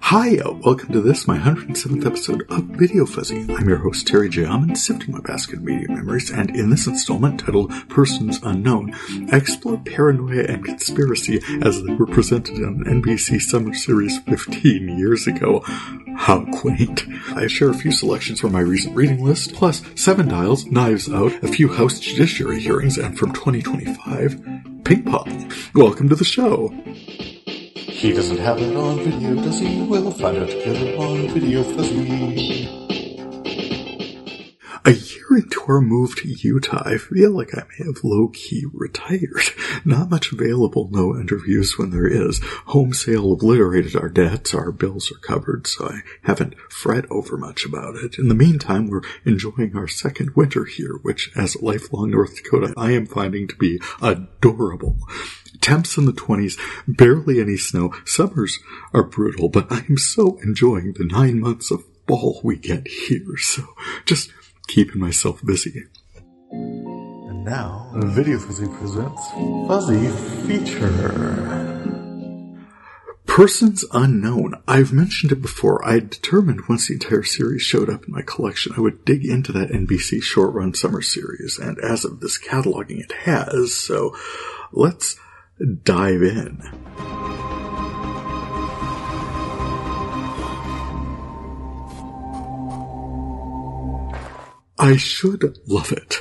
Hi, welcome to this, my 107th episode of VideoFuzzy. I'm your host, Terry J. Aman, sifting my basket of media memories, and in this installment, titled Persons Unknown, I explore paranoia and conspiracy as they were presented on an NBC summer series 15 years ago. How quaint. I share a few selections from my recent reading list, plus 7 Dials, Knives Out, a few House Judiciary hearings, and from 2025, Ping Pong. Welcome to the show. He doesn't have it on video, does he? We'll find out together on VideoFuzzy. A year into our move to Utah, I feel like I may have low-key retired. Not much available, no interviews when there is. Home sale obliterated our debts, our bills are covered, so I haven't fret over much about it. In the meantime, we're enjoying our second winter here, which, as a lifelong North Dakota, I am finding to be adorable. Temps in the 20s, barely any snow. Summers are brutal, but I am so enjoying the 9 months of fall we get here, so just keeping myself busy. And now, VideoFuzzy presents Fuzzy Feature. Persons Unknown. I've mentioned it before. I had determined once the entire series showed up in my collection, I would dig into that NBC short-run summer series, and as of this cataloging, it has, so let's dive in. I should love it.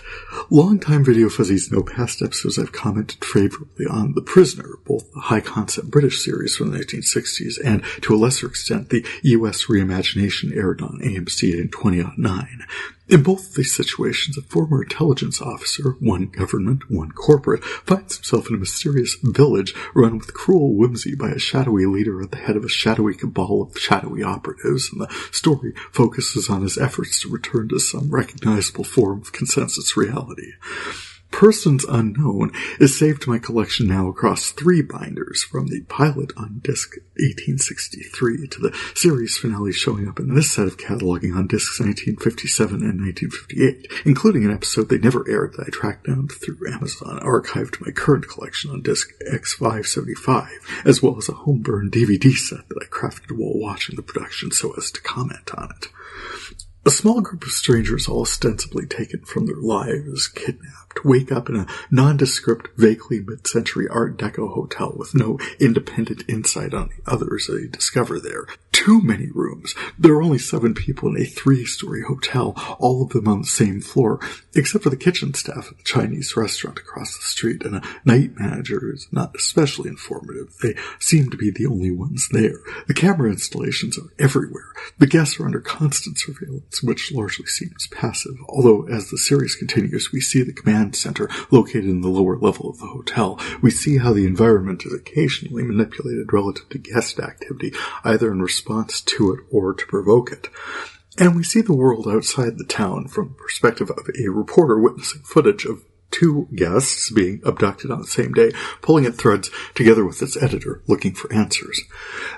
Longtime VideoFuzzies know past episodes I've commented favorably on The Prisoner, both the high-concept British series from the 1960s and, to a lesser extent, the US reimagination aired on AMC in 2009. In both of these situations, a former intelligence officer, one government, one corporate, finds himself in a mysterious village run with cruel whimsy by a shadowy leader at the head of a shadowy cabal of shadowy operatives, and the story focuses on his efforts to return to some recognizable form of consensus reality. Persons Unknown is saved to my collection now across 3 binders, from the pilot on disc 1863 to the series finale showing up in this set of cataloging on discs 1957 and 1958, including an episode they never aired that I tracked down through Amazon, archived to my current collection on disc X575, as well as a home-burn DVD set that I crafted while watching the production so as to comment on it. A small group of strangers, all ostensibly taken from their lives, kidnapped, wake up in a nondescript, vaguely mid-century Art Deco hotel with no independent insight on the others they discover there. Too many rooms. There are only 7 people in a 3-story hotel, all of them on the same floor, except for the kitchen staff at the Chinese restaurant across the street, and a night manager who's not especially informative. They seem to be the only ones there. The camera installations are everywhere. The guests are under constant surveillance, which largely seems passive, although as the series continues, we see the command center located in the lower level of the hotel. We see how the environment is occasionally manipulated relative to guest activity, either in response to it or to provoke it. And we see the world outside the town from the perspective of a reporter witnessing footage of 2 guests being abducted on the same day, pulling at threads together with its editor, looking for answers.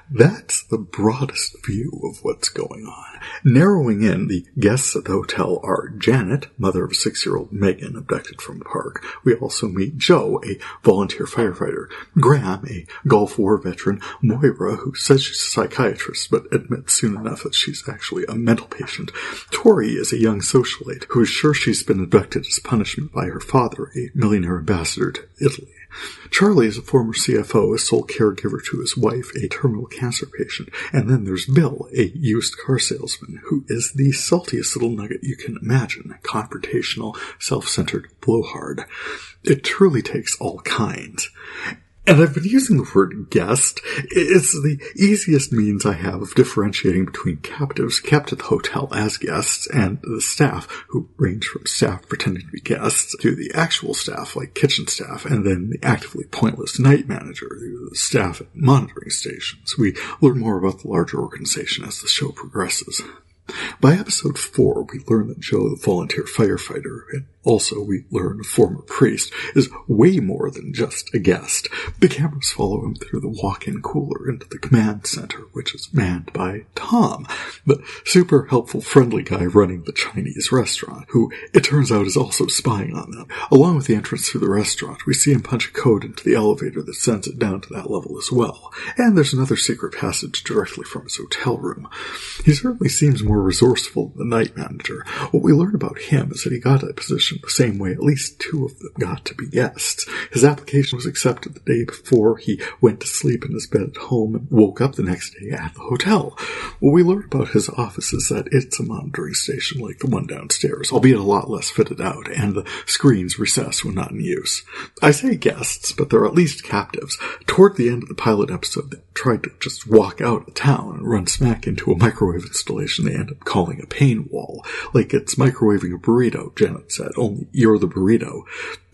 That's the broadest view of what's going on. Narrowing in, the guests at the hotel are Janet, mother of 6-year-old Megan, abducted from a park. We also meet Joe, a volunteer firefighter, Graham, a Gulf War veteran, Moira, who says she's a psychiatrist, but admits soon enough that she's actually a mental patient. Tori is a young socialite who is sure she's been abducted as punishment by her father, a millionaire ambassador to Italy. Charlie is a former CFO, a sole caregiver to his wife, a terminal cancer patient. And then there's Bill, a used car salesman, who is the saltiest little nugget you can imagine, confrontational, self-centered blowhard. It truly takes all kinds. And I've been using the word guest. It's the easiest means I have of differentiating between captives kept at the hotel as guests and the staff, who range from staff pretending to be guests to the actual staff, like kitchen staff, and then the actively pointless night manager, the staff at monitoring stations. We learn more about the larger organization as the show progresses. By episode 4, we learn that Joe, the volunteer firefighter, had Also, we learn a former priest is way more than just a guest. The cameras follow him through the walk-in cooler into the command center, which is manned by Tom, the super helpful friendly guy running the Chinese restaurant, who it turns out is also spying on them. Along with the entrance through the restaurant, we see him punch a code into the elevator that sends it down to that level as well. And there's another secret passage directly from his hotel room. He certainly seems more resourceful than the night manager. What we learn about him is that he got a position the same way at least two of them got to be guests. His application was accepted the day before he went to sleep in his bed at home and woke up the next day at the hotel. What we learn about his office is that it's a monitoring station like the one downstairs, albeit a lot less fitted out, and the screens recess when not in use. I say guests, but they're at least captives. Toward the end of the pilot episode, they tried to just walk out of town and run smack into a microwave installation they end up calling a pain wall. Like it's microwaving a burrito, Janet said, only you're the burrito.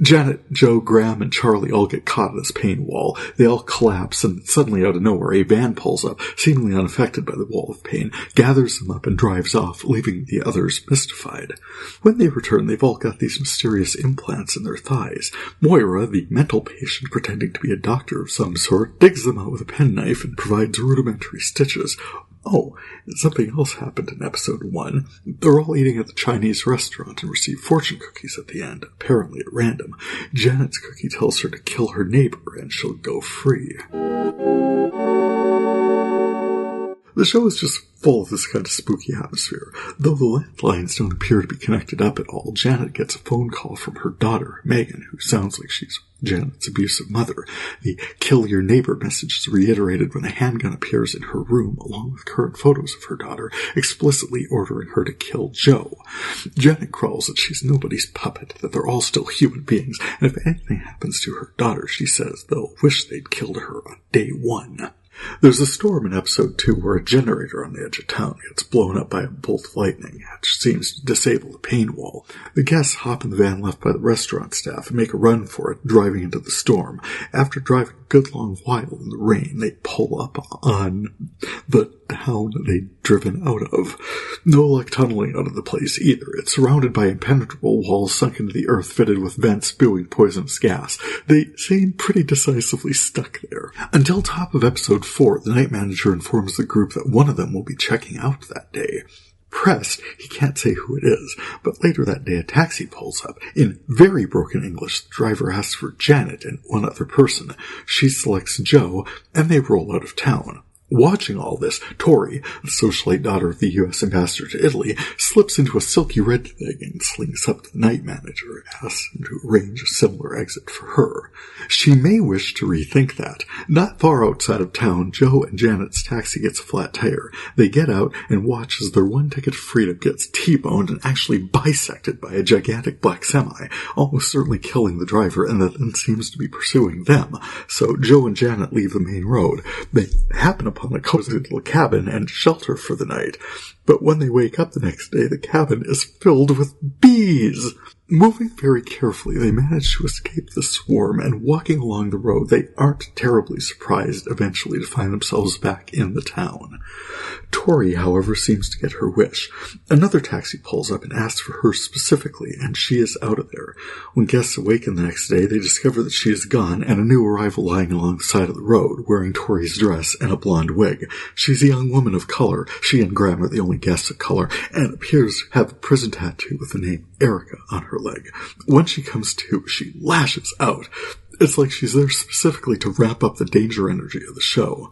Janet, Joe, Graham, and Charlie all get caught in this pain wall. They all collapse, and suddenly out of nowhere, a van pulls up, seemingly unaffected by the wall of pain, gathers them up, and drives off, leaving the others mystified. When they return, they've all got these mysterious implants in their thighs. Moira, the mental patient pretending to be a doctor of some sort, digs them out with a penknife and provides rudimentary stitches. Oh, something else happened in episode 1. They're all eating at the Chinese restaurant and receive fortune cookies at the end, apparently at random. Janet's cookie tells her to kill her neighbor and she'll go free. The show is just full of this kind of spooky atmosphere. Though the landlines don't appear to be connected up at all, Janet gets a phone call from her daughter, Megan, who sounds like she's Janet's abusive mother. The kill your neighbor message is reiterated when a handgun appears in her room, along with current photos of her daughter, explicitly ordering her to kill Joe. Janet crawls that she's nobody's puppet, that they're all still human beings, and if anything happens to her daughter, she says they'll wish they'd killed her on day 1. There's a storm in episode 2 where a generator on the edge of town gets blown up by a bolt of lightning, which seems to disable the pain wall. The guests hop in the van left by the restaurant staff and make a run for it, driving into the storm. After driving a good long while in the rain, they pull up on the town they'd driven out of. No luck tunneling out of the place either. It's surrounded by impenetrable walls sunk into the earth fitted with vents spewing poisonous gas. They seem pretty decisively stuck there. Until top of episode 4, the night manager informs the group that one of them will be checking out that day. Pressed, he can't say who it is, but later that day a taxi pulls up. In very broken English, the driver asks for Janet and one other person. She selects Joe, and they roll out of town. Watching all this, Tori, the socialite daughter of the U.S. ambassador to Italy, slips into a silky red thing and slinks up to the night manager and asks him to arrange a similar exit for her. She may wish to rethink that. Not far outside of town, Joe and Janet's taxi gets a flat tire. They get out and watch as their one ticket to freedom gets T-boned and actually bisected by a gigantic black semi, almost certainly killing the driver, and that then seems to be pursuing them. So Joe and Janet leave the main road. They happen upon a cozy little cabin and shelter for the night. But when they wake up the next day, the cabin is filled with bees. Moving very carefully, they manage to escape the swarm, and walking along the road, they aren't terribly surprised eventually to find themselves back in the town. Tori, however, seems to get her wish. Another taxi pulls up and asks for her specifically, and she is out of there. When guests awaken the next day, they discover that she is gone, and a new arrival lying along the side of the road, wearing Tori's dress and a blonde wig. She's a young woman of color. She and Graham are the only guests of color, and appears to have a prison tattoo with the name Erika on her leg. When she comes to, she lashes out. It's like she's there specifically to wrap up the danger energy of the show.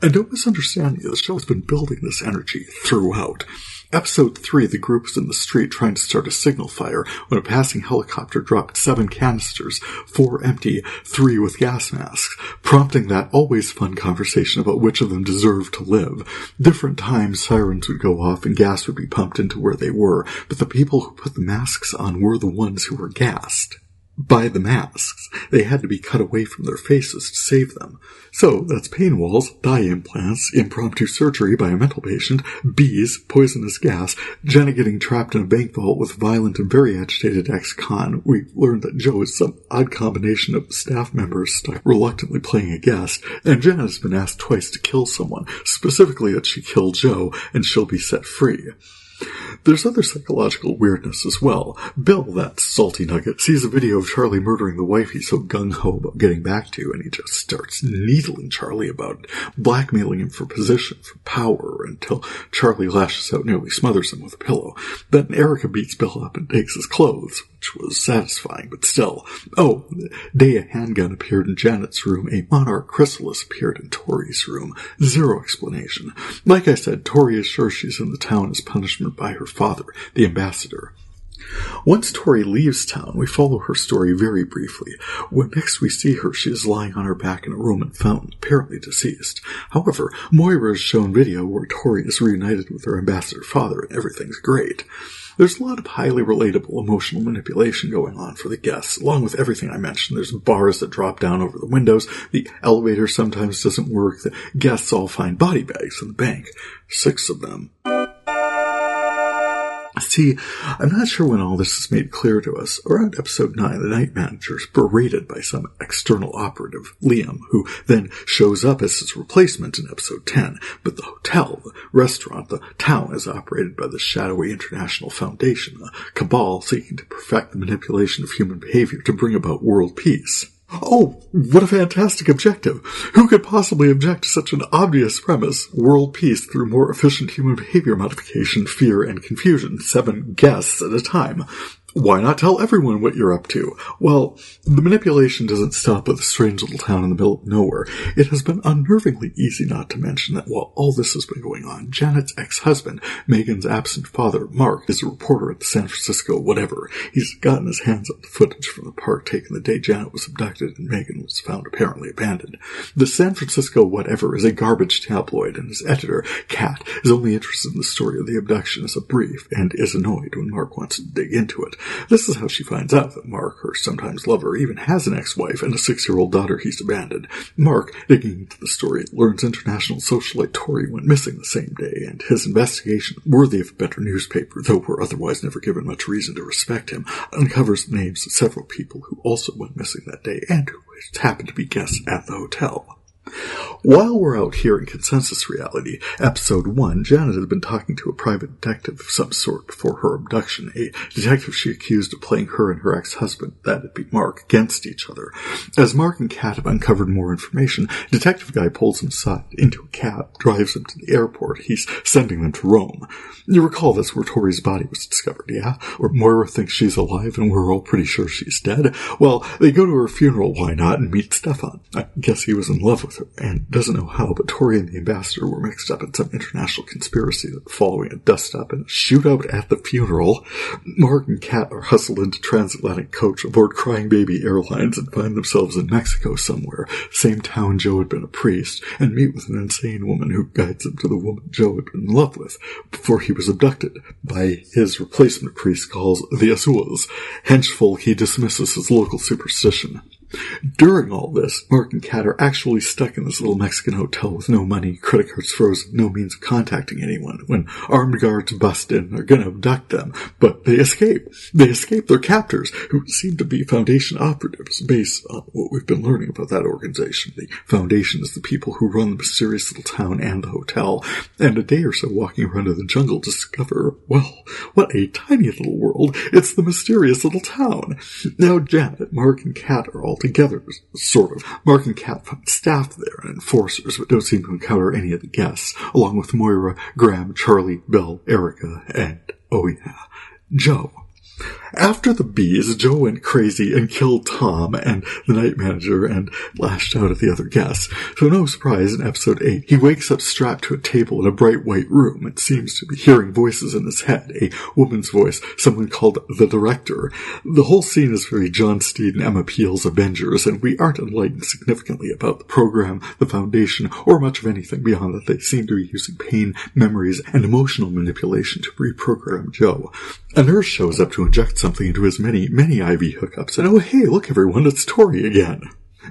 And don't misunderstand me, the show has been building this energy throughout. Episode 3, the group is in the street trying to start a signal fire when a passing helicopter dropped 7 canisters, 4 empty, 3 with gas masks, prompting that always fun conversation about which of them deserved to live. Different times, sirens would go off and gas would be pumped into where they were, but the people who put the masks on were the ones who were gassed. By the masks. They had to be cut away from their faces to save them. So, that's pain walls, dye implants, impromptu surgery by a mental patient, bees, poisonous gas, Jenna getting trapped in a bank vault with violent and very agitated ex-con. We learned that Joe is some odd combination of staff members stuck reluctantly playing a guest, and Jenna has been asked twice to kill someone, specifically that she killed Joe, and she'll be set free. There's other psychological weirdness as well. Bill, that salty nugget, sees a video of Charlie murdering the wife he's so gung-ho about getting back to, and he just starts needling Charlie about it, blackmailing him for position, for power, until Charlie lashes out and nearly smothers him with a pillow. Then Erica beats Bill up and takes his clothes, which was satisfying, but still. Oh, the day a handgun appeared in Janet's room, a monarch chrysalis appeared in Tori's room. Zero explanation. Like I said, Tori is sure she's in the town as punishment by her father, the ambassador. Once Tori leaves town, we follow her story very briefly. When next we see her, she is lying on her back in a Roman fountain, apparently deceased. However, Moira is shown video where Tori is reunited with her ambassador father, and everything's great. There's a lot of highly relatable emotional manipulation going on for the guests. Along with everything I mentioned, there's bars that drop down over the windows, the elevator sometimes doesn't work, the guests all find body bags in the bank. 6 of them. See, I'm not sure when all this is made clear to us. Around episode 9, the night manager is berated by some external operative, Liam, who then shows up as his replacement in episode 10. But the hotel, the restaurant, the town is operated by the shadowy International Foundation, a cabal seeking to perfect the manipulation of human behavior to bring about world peace. Oh, what a fantastic objective! Who could possibly object to such an obvious premise? World peace through more efficient human behavior modification, fear, and confusion. 7 guests at a time. Why not tell everyone what you're up to? Well, the manipulation doesn't stop with a strange little town in the middle of nowhere. It has been unnervingly easy not to mention that while all this has been going on, Janet's ex-husband, Megan's absent father, Mark, is a reporter at the San Francisco whatever. He's gotten his hands on the footage from the park taken the day Janet was abducted and Megan was found apparently abandoned. The San Francisco whatever is a garbage tabloid, and his editor, Kat, is only interested in the story of the abduction as a brief and is annoyed when Mark wants to dig into it. This is how she finds out that Mark, her sometimes lover, even has an ex-wife and a 6-year-old daughter he's abandoned. Mark, digging into the story, learns international socialite Tori went missing the same day, and his investigation, worthy of a better newspaper, though we're otherwise never given much reason to respect him, uncovers the names of several people who also went missing that day and who happened to be guests at the hotel. While we're out here in consensus reality, episode 1, Janet had been talking to a private detective of some sort before her abduction, a detective she accused of playing her and her ex-husband, that'd be Mark, against each other. As Mark and Kat have uncovered more information, Detective Guy pulls him aside into a cab, drives him to the airport. He's sending them to Rome. You recall that's where Tori's body was discovered, yeah? Where Moira thinks she's alive and we're all pretty sure she's dead? Well, they go to her funeral, why not, and meet Stefan. I guess he was in love with her, and doesn't know how, but Tori and the ambassador were mixed up in some international conspiracy that following a dust-up and a shootout at the funeral. Mark and Kat are hustled into transatlantic coach aboard Crying Baby Airlines and find themselves in Mexico somewhere, same town Joe had been a priest, and meet with an insane woman who guides them to the woman Joe had been in love with before he was abducted by his replacement priest calls the Azules. Henchfolk he dismisses as local superstition. During all this, Mark and Kat are actually stuck in this little Mexican hotel with no money, credit cards frozen, no means of contacting anyone, when armed guards bust in and are going to abduct them. But they escape. They escape their captors, who seem to be Foundation operatives, based on what we've been learning about that organization. The Foundation is the people who run the mysterious little town and the hotel, and a day or so walking around in the jungle discover, well, what a tiny little world. It's the mysterious little town. Now Janet, Mark, and Kat are all together, sort of. Mark and Kat find staff there and enforcers, but don't seem to encounter any of the guests, along with Moira, Graham, Charlie, Bill, Erica, and, oh yeah, Joe. After the bees, Joe went crazy and killed Tom and the night manager and lashed out at the other guests. So no surprise, in episode 8, he wakes up strapped to a table in a bright white room and seems to be hearing voices in his head, a woman's voice, someone called the director. The whole scene is very John Steed and Emma Peel's Avengers, and we aren't enlightened significantly about the program, the Foundation, or much of anything beyond that they seem to be using pain, memories, and emotional manipulation to reprogram Joe. A nurse shows up to inject something into his many, many IV hookups, and oh hey, look everyone, it's Tori again.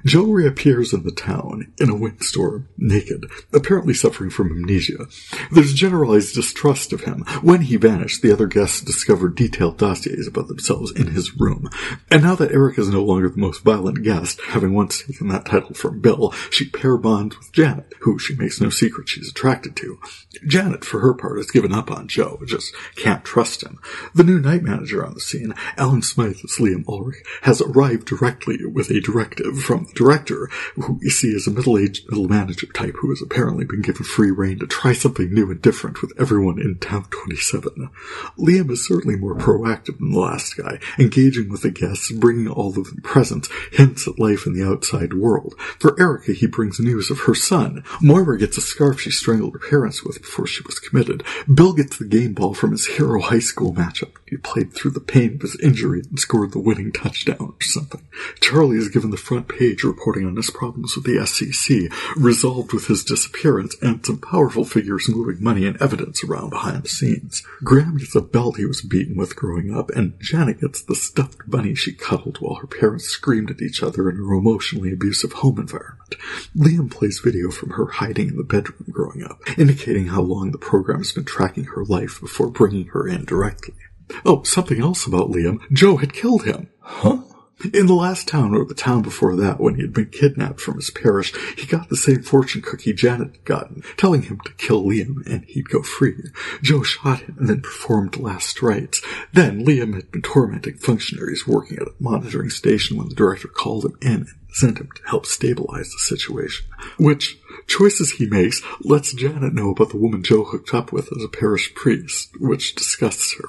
Joe reappears in the town, in a windstorm, naked, apparently suffering from amnesia. There's generalized distrust of him. When he vanished, the other guests discovered detailed dossiers about themselves in his room. And now that Erik is no longer the most violent guest, having once taken that title from Bill, she pair bonds with Janet, who she makes no secret she's attracted to. Janet, for her part, has given up on Joe, just can't trust him. The new night manager on the scene, Alan Smythe as Liam Ulrich, has arrived directly with a directive from the director, who you see is a middle-aged middle manager type who has apparently been given free rein to try something new and different with everyone in Town 27. Liam is certainly more proactive than the last guy, engaging with the guests, bringing all of them presents, hints at life in the outside world. For Erica, he brings news of her son. Moira gets a scarf she strangled her parents with before she was committed. Bill gets the game ball from his hero high school matchup. He played through the pain of his injury and scored the winning touchdown or something. Charlie is given the front page reporting on his problems with the SEC, resolved with his disappearance, and some powerful figures moving money and evidence around behind the scenes. Graham gets a belt he was beaten with growing up, and Janet gets the stuffed bunny she cuddled while her parents screamed at each other in her emotionally abusive home environment. Liam plays video from her hiding in the bedroom growing up, indicating how long the program has been tracking her life before bringing her in directly. Oh, something else about Liam. Joe had killed him. Huh? In the last town, or the town before that, when he had been kidnapped from his parish, he got the same fortune cookie Janet had gotten, telling him to kill Liam and he'd go free. Joe shot him and then performed last rites. Then Liam had been tormenting functionaries working at a monitoring station when the director called him in and sent him to help stabilize the situation. Which choices he makes lets Janet know about the woman Joe hooked up with as a parish priest, which disgusts her.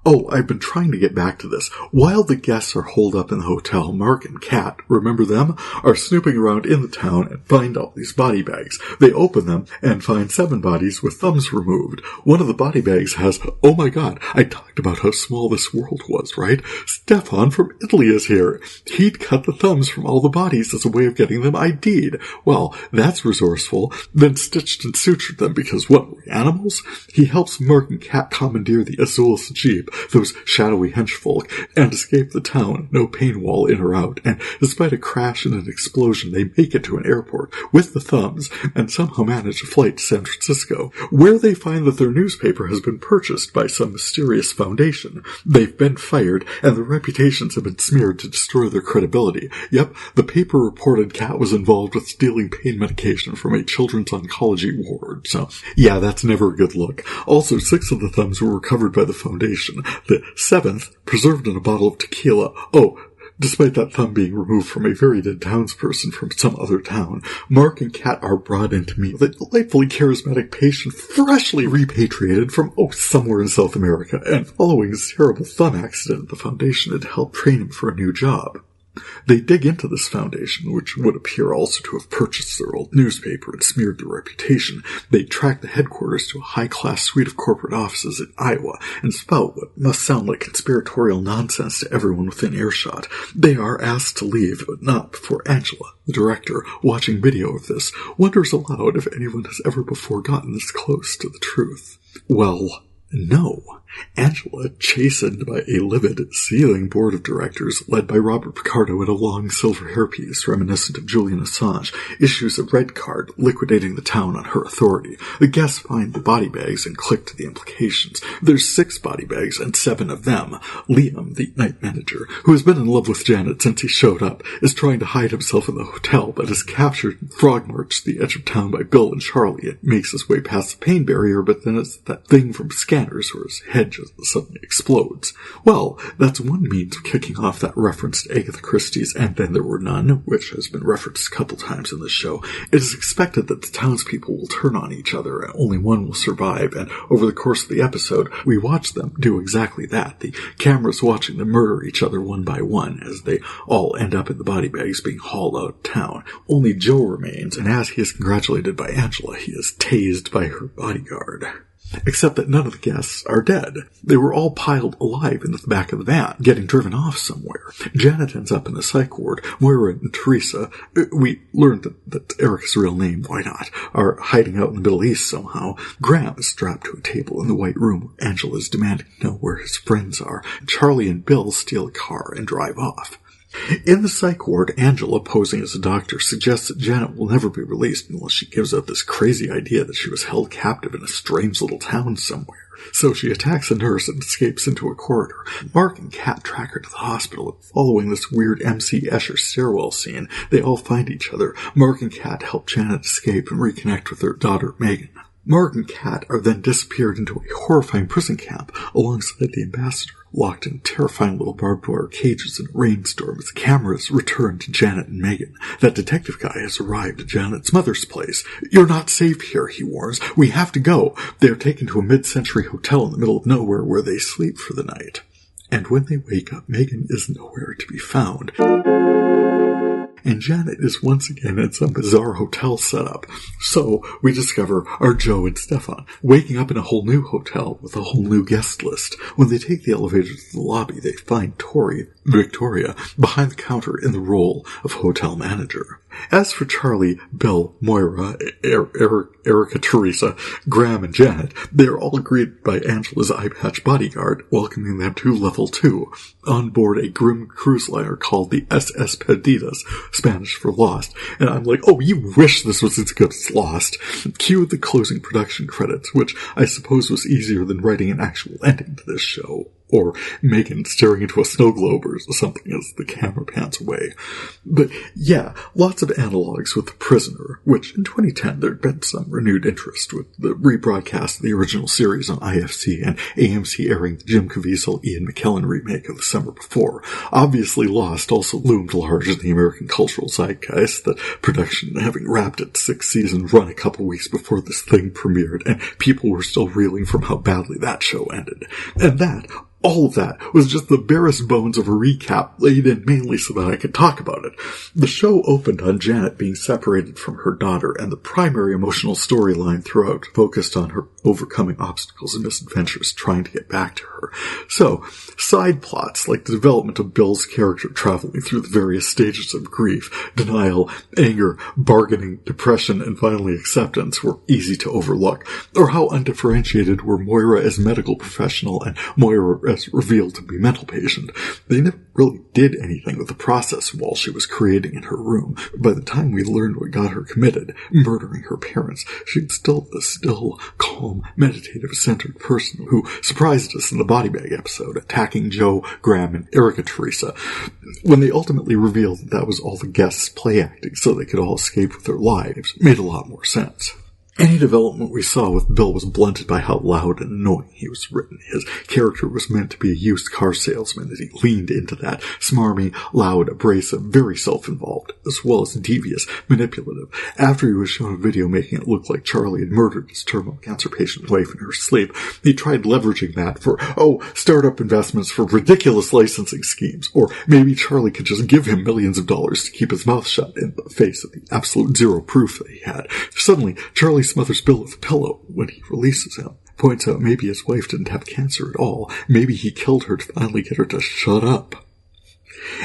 Oh, I've been trying to get back to this. While the guests are holed up in the hotel, Mark and Kat, remember them, are snooping around in the town and find all these body bags. They open them and find 7 bodies with thumbs removed. One of the body bags has, oh my god, I talked about how small this world was, right? Stefan from Italy is here. He'd cut the thumbs from all the bodies as a way of getting them ID'd. Well, that's resourceful. Then stitched and sutured them because what, were we animals? He helps Mark and Kat commandeer the Azul's Jeep, those shadowy henchfolk, and escape the town, no pain wall in or out, and despite a crash and an explosion, they make it to an airport with the thumbs, and somehow manage a flight to San Francisco, where they find that their newspaper has been purchased by some mysterious foundation. They've been fired, and their reputations have been smeared to destroy their credibility. Yep, the paper reported Kat was involved with stealing pain medication from a children's oncology ward, so yeah, that's never a good look. Also, 6 of the thumbs were recovered by the foundation. The 7th, preserved in a bottle of tequila. Oh, despite that thumb being removed from a very dead townsperson from some other town, Mark and Kat are brought in to meet the delightfully charismatic patient freshly repatriated from, somewhere in South America, and following his terrible thumb accident, the foundation had helped train him for a new job. They dig into this foundation, which would appear also to have purchased their old newspaper and smeared their reputation. They track the headquarters to a high-class suite of corporate offices in Iowa and spout what must sound like conspiratorial nonsense to everyone within earshot. They are asked to leave, but not before Angela, the director, watching video of this, wonders aloud if anyone has ever before gotten this close to the truth. Well, no. Angela, chastened by a livid, seething board of directors led by Robert Picardo in a long silver hairpiece reminiscent of Julian Assange, issues a red card liquidating the town on her authority. The guests find the body bags and click to the implications. There's 6 body bags and 7 of them. Liam, the night manager, who has been in love with Janet since he showed up, is trying to hide himself in the hotel but is captured and frog-marched to the edge of town by Bill and Charlie and makes his way past the pain barrier, but then it's that thing from Scanners where his head just suddenly explodes. Well, that's one means of kicking off that reference to Agatha Christie's And Then There Were None, which has been referenced a couple times in this show. It is expected that the townspeople will turn on each other and only one will survive, and over the course of the episode, we watch them do exactly that. The camera's watching them murder each other one by one as they all end up in the body bags being hauled out of town. Only Joe remains, and as he is congratulated by Angela, he is tased by her bodyguard. Except that none of the guests are dead. They were all piled alive in the back of the van, getting driven off somewhere. Janet ends up in the psych ward. Moira and Charissa, we learned that Erik's real name, why not, are hiding out in the Middle East somehow. Graham is strapped to a table in the White Room where Angela is demanding to know where his friends are. Charlie and Bill steal a car and drive off. In the psych ward, Angela, posing as a doctor, suggests that Janet will never be released unless she gives up this crazy idea that she was held captive in a strange little town somewhere. So she attacks a nurse and escapes into a corridor. Mark and Kat track her to the hospital, and following this weird MC Escher stairwell scene, they all find each other. Mark and Kat help Janet escape and reconnect with her daughter, Megan. Mark and Kat are then disappeared into a horrifying prison camp alongside the ambassador, locked in terrifying little barbed wire cages in a rainstorm as the cameras return to Janet and Megan. That detective guy has arrived at Janet's mother's place. "You're not safe here," he warns. "We have to go." They are taken to a mid-century hotel in the middle of nowhere where they sleep for the night. And when they wake up, Megan is nowhere to be found. And Janet is once again in some bizarre hotel setup. So we discover our Joe and Stefan waking up in a whole new hotel with a whole new guest list. When they take the elevator to the lobby, they find Victoria behind the counter in the role of hotel manager. As for Charlie, Bill, Moira, Erika, Charissa, Graham, and Janet, they are all greeted by Angela's eye-patch bodyguard, welcoming them to level 2, on board a grim cruise liner called the SS Perdidas, Spanish for Lost. And I'm like, oh, you wish this was as good as Lost. Cue the closing production credits, which I suppose was easier than writing an actual ending to this show. Or Megan staring into a snow globe or something as the camera pans away. But yeah, lots of analogs with The Prisoner, which in 2010 there'd been some renewed interest with the rebroadcast of the original series on IFC and AMC airing the Jim Caviezel Ian McKellen remake of the summer before. Obviously Lost also loomed large in the American cultural zeitgeist, the production having wrapped its 6th season run a couple weeks before this thing premiered, and people were still reeling from how badly that show ended. And all of that was just the barest bones of a recap laid in mainly so that I could talk about it. The show opened on Janet being separated from her daughter, and the primary emotional storyline throughout focused on her overcoming obstacles and misadventures trying to get back to her. So, side plots like the development of Bill's character traveling through the various stages of grief, denial, anger, bargaining, depression, and finally acceptance were easy to overlook, or how undifferentiated were Moira as medical professional and Moira as revealed to be mental patient. They never really did anything with the process while she was creating in her room. By the time we learned what got her committed, murdering her parents, she'd still the still, calm, meditative, centered person who surprised us in the body bag episode, attacking Joe, Graham, and Erika Charissa, when they ultimately revealed that was all the guests play acting so they could all escape with their lives. It made a lot more sense. Any development we saw with Bill was blunted by how loud and annoying he was written. His character was meant to be a used car salesman, and he leaned into that smarmy, loud, abrasive, very self-involved, as well as devious, manipulative. After he was shown a video making it look like Charlie had murdered his terminal cancer patient wife in her sleep, he tried leveraging that for, startup investments for ridiculous licensing schemes, or maybe Charlie could just give him millions of dollars to keep his mouth shut in the face of the absolute zero proof that he had. Suddenly, Charlie smothers Bill with a pillow when he releases him. Points out maybe his wife didn't have cancer at all. Maybe he killed her to finally get her to shut up.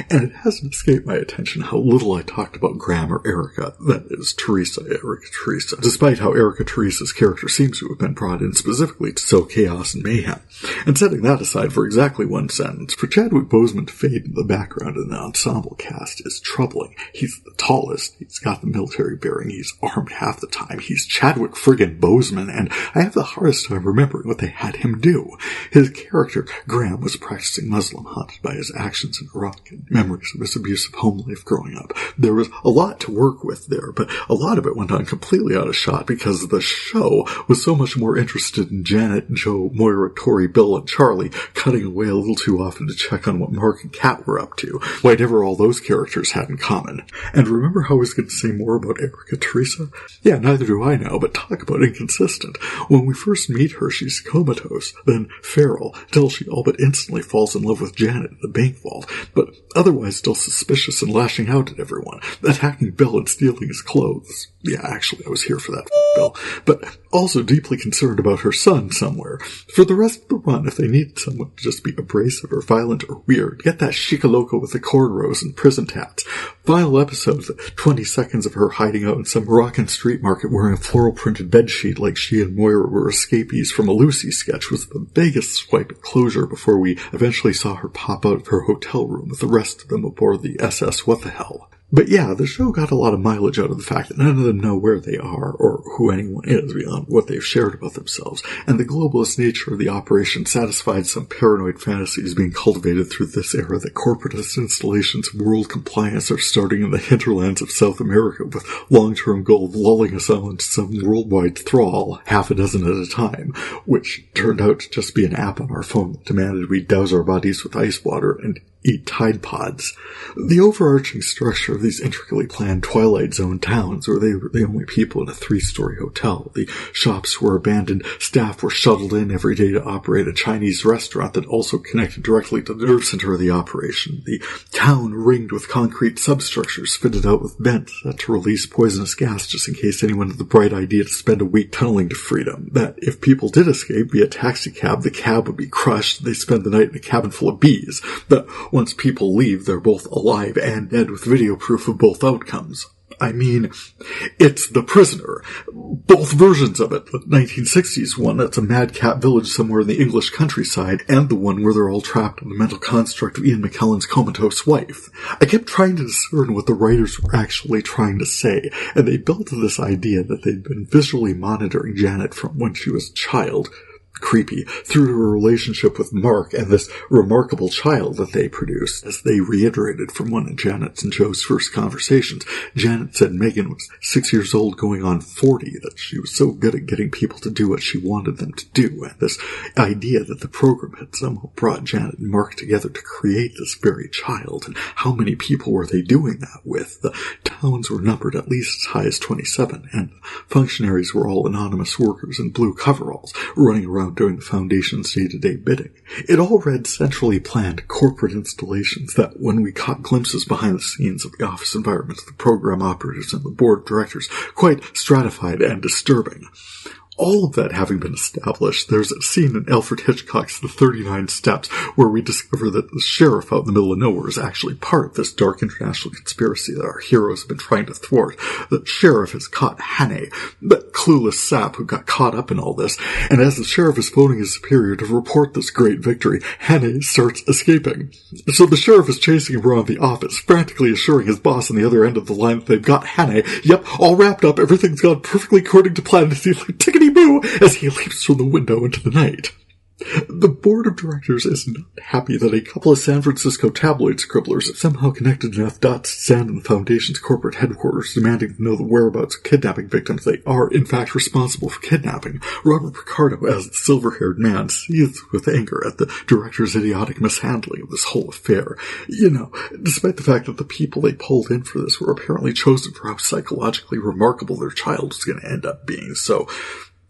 And it hasn't escaped my attention how little I talked about Graham or Erika, that is, Erika Charissa, despite how Erika Charissa's character seems to have been brought in specifically to sow chaos and mayhem. And setting that aside for exactly one sentence, for Chadwick Boseman to fade into the background in the ensemble cast is troubling. He's the tallest, he's got the military bearing, he's armed half the time, he's Chadwick friggin' Boseman, and I have the hardest time remembering what they had him do. His character, Graham, was a practicing Muslim haunted by his actions in Iraq and memories of his abusive home life growing up. There was a lot to work with there, but a lot of it went on completely out of shot because the show was so much more interested in Janet, Joe, Moira, Tori, Bill, and Charlie cutting away a little too often to check on what Mark and Kat were up to, whatever all those characters had in common. And remember how I was going to say more about Erika Charissa? Yeah, neither do I now, but talk about inconsistent. When we first meet her, she's comatose, then feral, till she all but instantly falls in love with Janet in the bank vault, but otherwise still suspicious and lashing out at everyone, attacking Bill and stealing his clothes. Yeah, actually, I was here for that, Bill. But also deeply concerned about her son somewhere. For the rest of the run, if they needed someone to just be abrasive or violent or weird, get that chica loco with the cornrows and prison tats. Final episode, 20 seconds of her hiding out in some Moroccan street market wearing a floral-printed bedsheet like she and Moira were escapees from a Lucy sketch, was the vaguest swipe at closure before we eventually saw her pop out of her hotel room with the rest of them aboard the SS What the Hell. But yeah, the show got a lot of mileage out of the fact that none of them know where they are or who anyone is beyond what they've shared about themselves, and the globalist nature of the operation satisfied some paranoid fantasies being cultivated through this era that corporatist installations of world compliance are starting in the hinterlands of South America with long-term goal of lulling us all into some worldwide thrall, half a dozen at a time, which turned out to just be an app on our phone that demanded we douse our bodies with ice water and eat Tide Pods. The overarching structure of these intricately planned Twilight Zone towns, where they were the only people in a 3-story hotel. The shops were abandoned, staff were shuttled in every day to operate a Chinese restaurant that also connected directly to the nerve center of the operation. The town ringed with concrete substructures fitted out with vents set to release poisonous gas just in case anyone had the bright idea to spend a week tunneling to freedom. That if people did escape via taxi cab, the cab would be crushed, they'd spend the night in a cabin full of bees. That once people leave, they're both alive and dead with video proof of both outcomes. I mean, it's The Prisoner. Both versions of it. The 1960s one that's a madcap village somewhere in the English countryside, and the one where they're all trapped in the mental construct of Ian McKellen's comatose wife. I kept trying to discern what the writers were actually trying to say, and they built this idea that they'd been visually monitoring Janet from when she was a child, creepy, through her relationship with Mark and this remarkable child that they produced. As they reiterated from one of Janet's and Joe's first conversations, Janet said Megan was 6 years old going on 40, that she was so good at getting people to do what she wanted them to do, and this idea that the program had somehow brought Janet and Mark together to create this very child. And how many people were they doing that with? The towns were numbered at least as high as 27, and the functionaries were all anonymous workers in blue coveralls, running around doing the Foundation's day-to-day bidding. It all read centrally planned corporate installations that, when we caught glimpses behind the scenes of the office environment of the program operators and the board of directors, quite stratified and disturbing. All of that having been established, there's a scene in Alfred Hitchcock's The 39 Steps where we discover that the sheriff out in the middle of nowhere is actually part of this dark international conspiracy that our heroes have been trying to thwart. The sheriff has caught Hannay, that clueless sap who got caught up in all this, and as the sheriff is phoning his superior to report this great victory, Hannay starts escaping. So the sheriff is chasing him around the office, frantically assuring his boss on the other end of the line that they've got Hannay. Yep, all wrapped up, everything's gone perfectly according to plan, as he's like, tickety-boo, as he leaps from the window into the night. The board of directors is not happy that a couple of San Francisco tabloid scribblers have somehow connected enough dots to stand in the Foundation's corporate headquarters demanding to know the whereabouts of kidnapping victims they are, in fact, responsible for kidnapping. Robert Picardo, as the silver-haired man, seethes with anger at the director's idiotic mishandling of this whole affair. You know, despite the fact that the people they pulled in for this were apparently chosen for how psychologically remarkable their child was going to end up being, so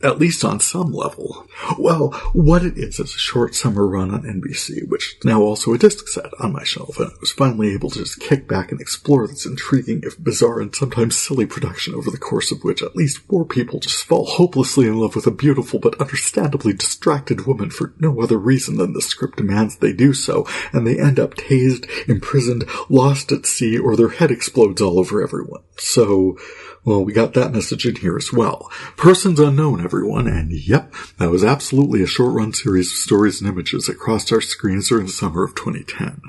at least on some level. Well, what it is a short summer run on NBC, which is now also a disc set on my shelf, and I was finally able to just kick back and explore this intriguing, if bizarre, and sometimes silly production over the course of which at least 4 people just fall hopelessly in love with a beautiful but understandably distracted woman for no other reason than the script demands they do so, and they end up tased, imprisoned, lost at sea, or their head explodes all over everyone. So, well, we got that message in here as well. Persons Unknown, everyone, and yep, that was absolutely a short-run series of stories and images that crossed our screens during the summer of 2010.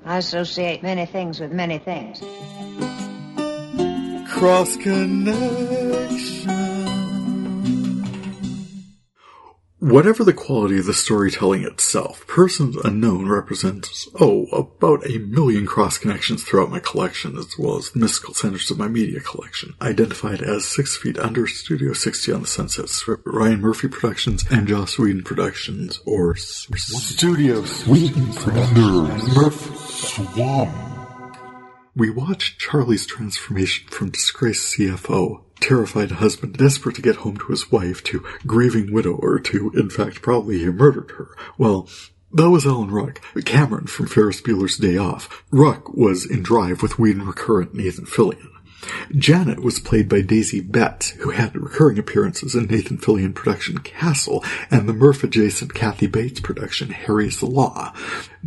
I associate many things with many things. Cross Connection. Whatever the quality of the storytelling itself, Persons Unknown represents, about 1 million cross-connections throughout my collection, as well as the mystical centers of my media collection, identified as 6 Feet Under, Studio 60 on the Sunset Strip, Ryan Murphy Productions, and Joss Whedon Productions, or Studio Whedon Productions. Murphy Swamp. We watched Charlie's transformation from disgraced CFO, terrified husband, desperate to get home to his wife, to grieving widower, to, in fact, probably he murdered her. Well, that was Alan Ruck, Cameron from Ferris Bueller's Day Off. Ruck was in Drive with Whedon Recurrent and Nathan Fillion. Janet was played by Daisy Betts, who had recurring appearances in Nathan Fillion production Castle and the Murph-adjacent Kathy Bates production Harry's the Law.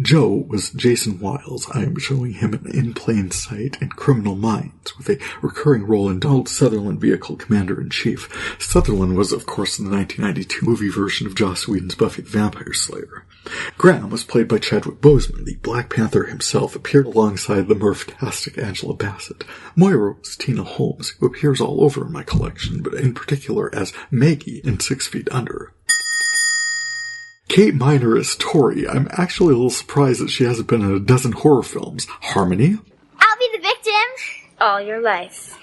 Joe was Jason Wiles. I am showing him in Plain Sight and Criminal Minds, with a recurring role in Donald Sutherland Vehicle Commander-in-Chief. Sutherland was, of course, in the 1992 movie version of Joss Whedon's Buffy the Vampire Slayer. Graham was played by Chadwick Boseman. The Black Panther himself appeared alongside the Murph-tastic Angela Bassett. Moira was Tina Holmes, who appears all over in my collection, but in particular as Maggie in 6 Feet Under. Kate Miner as Tori. I'm actually a little surprised that she hasn't been in a dozen horror films. Harmony? I'll be the victim all your life.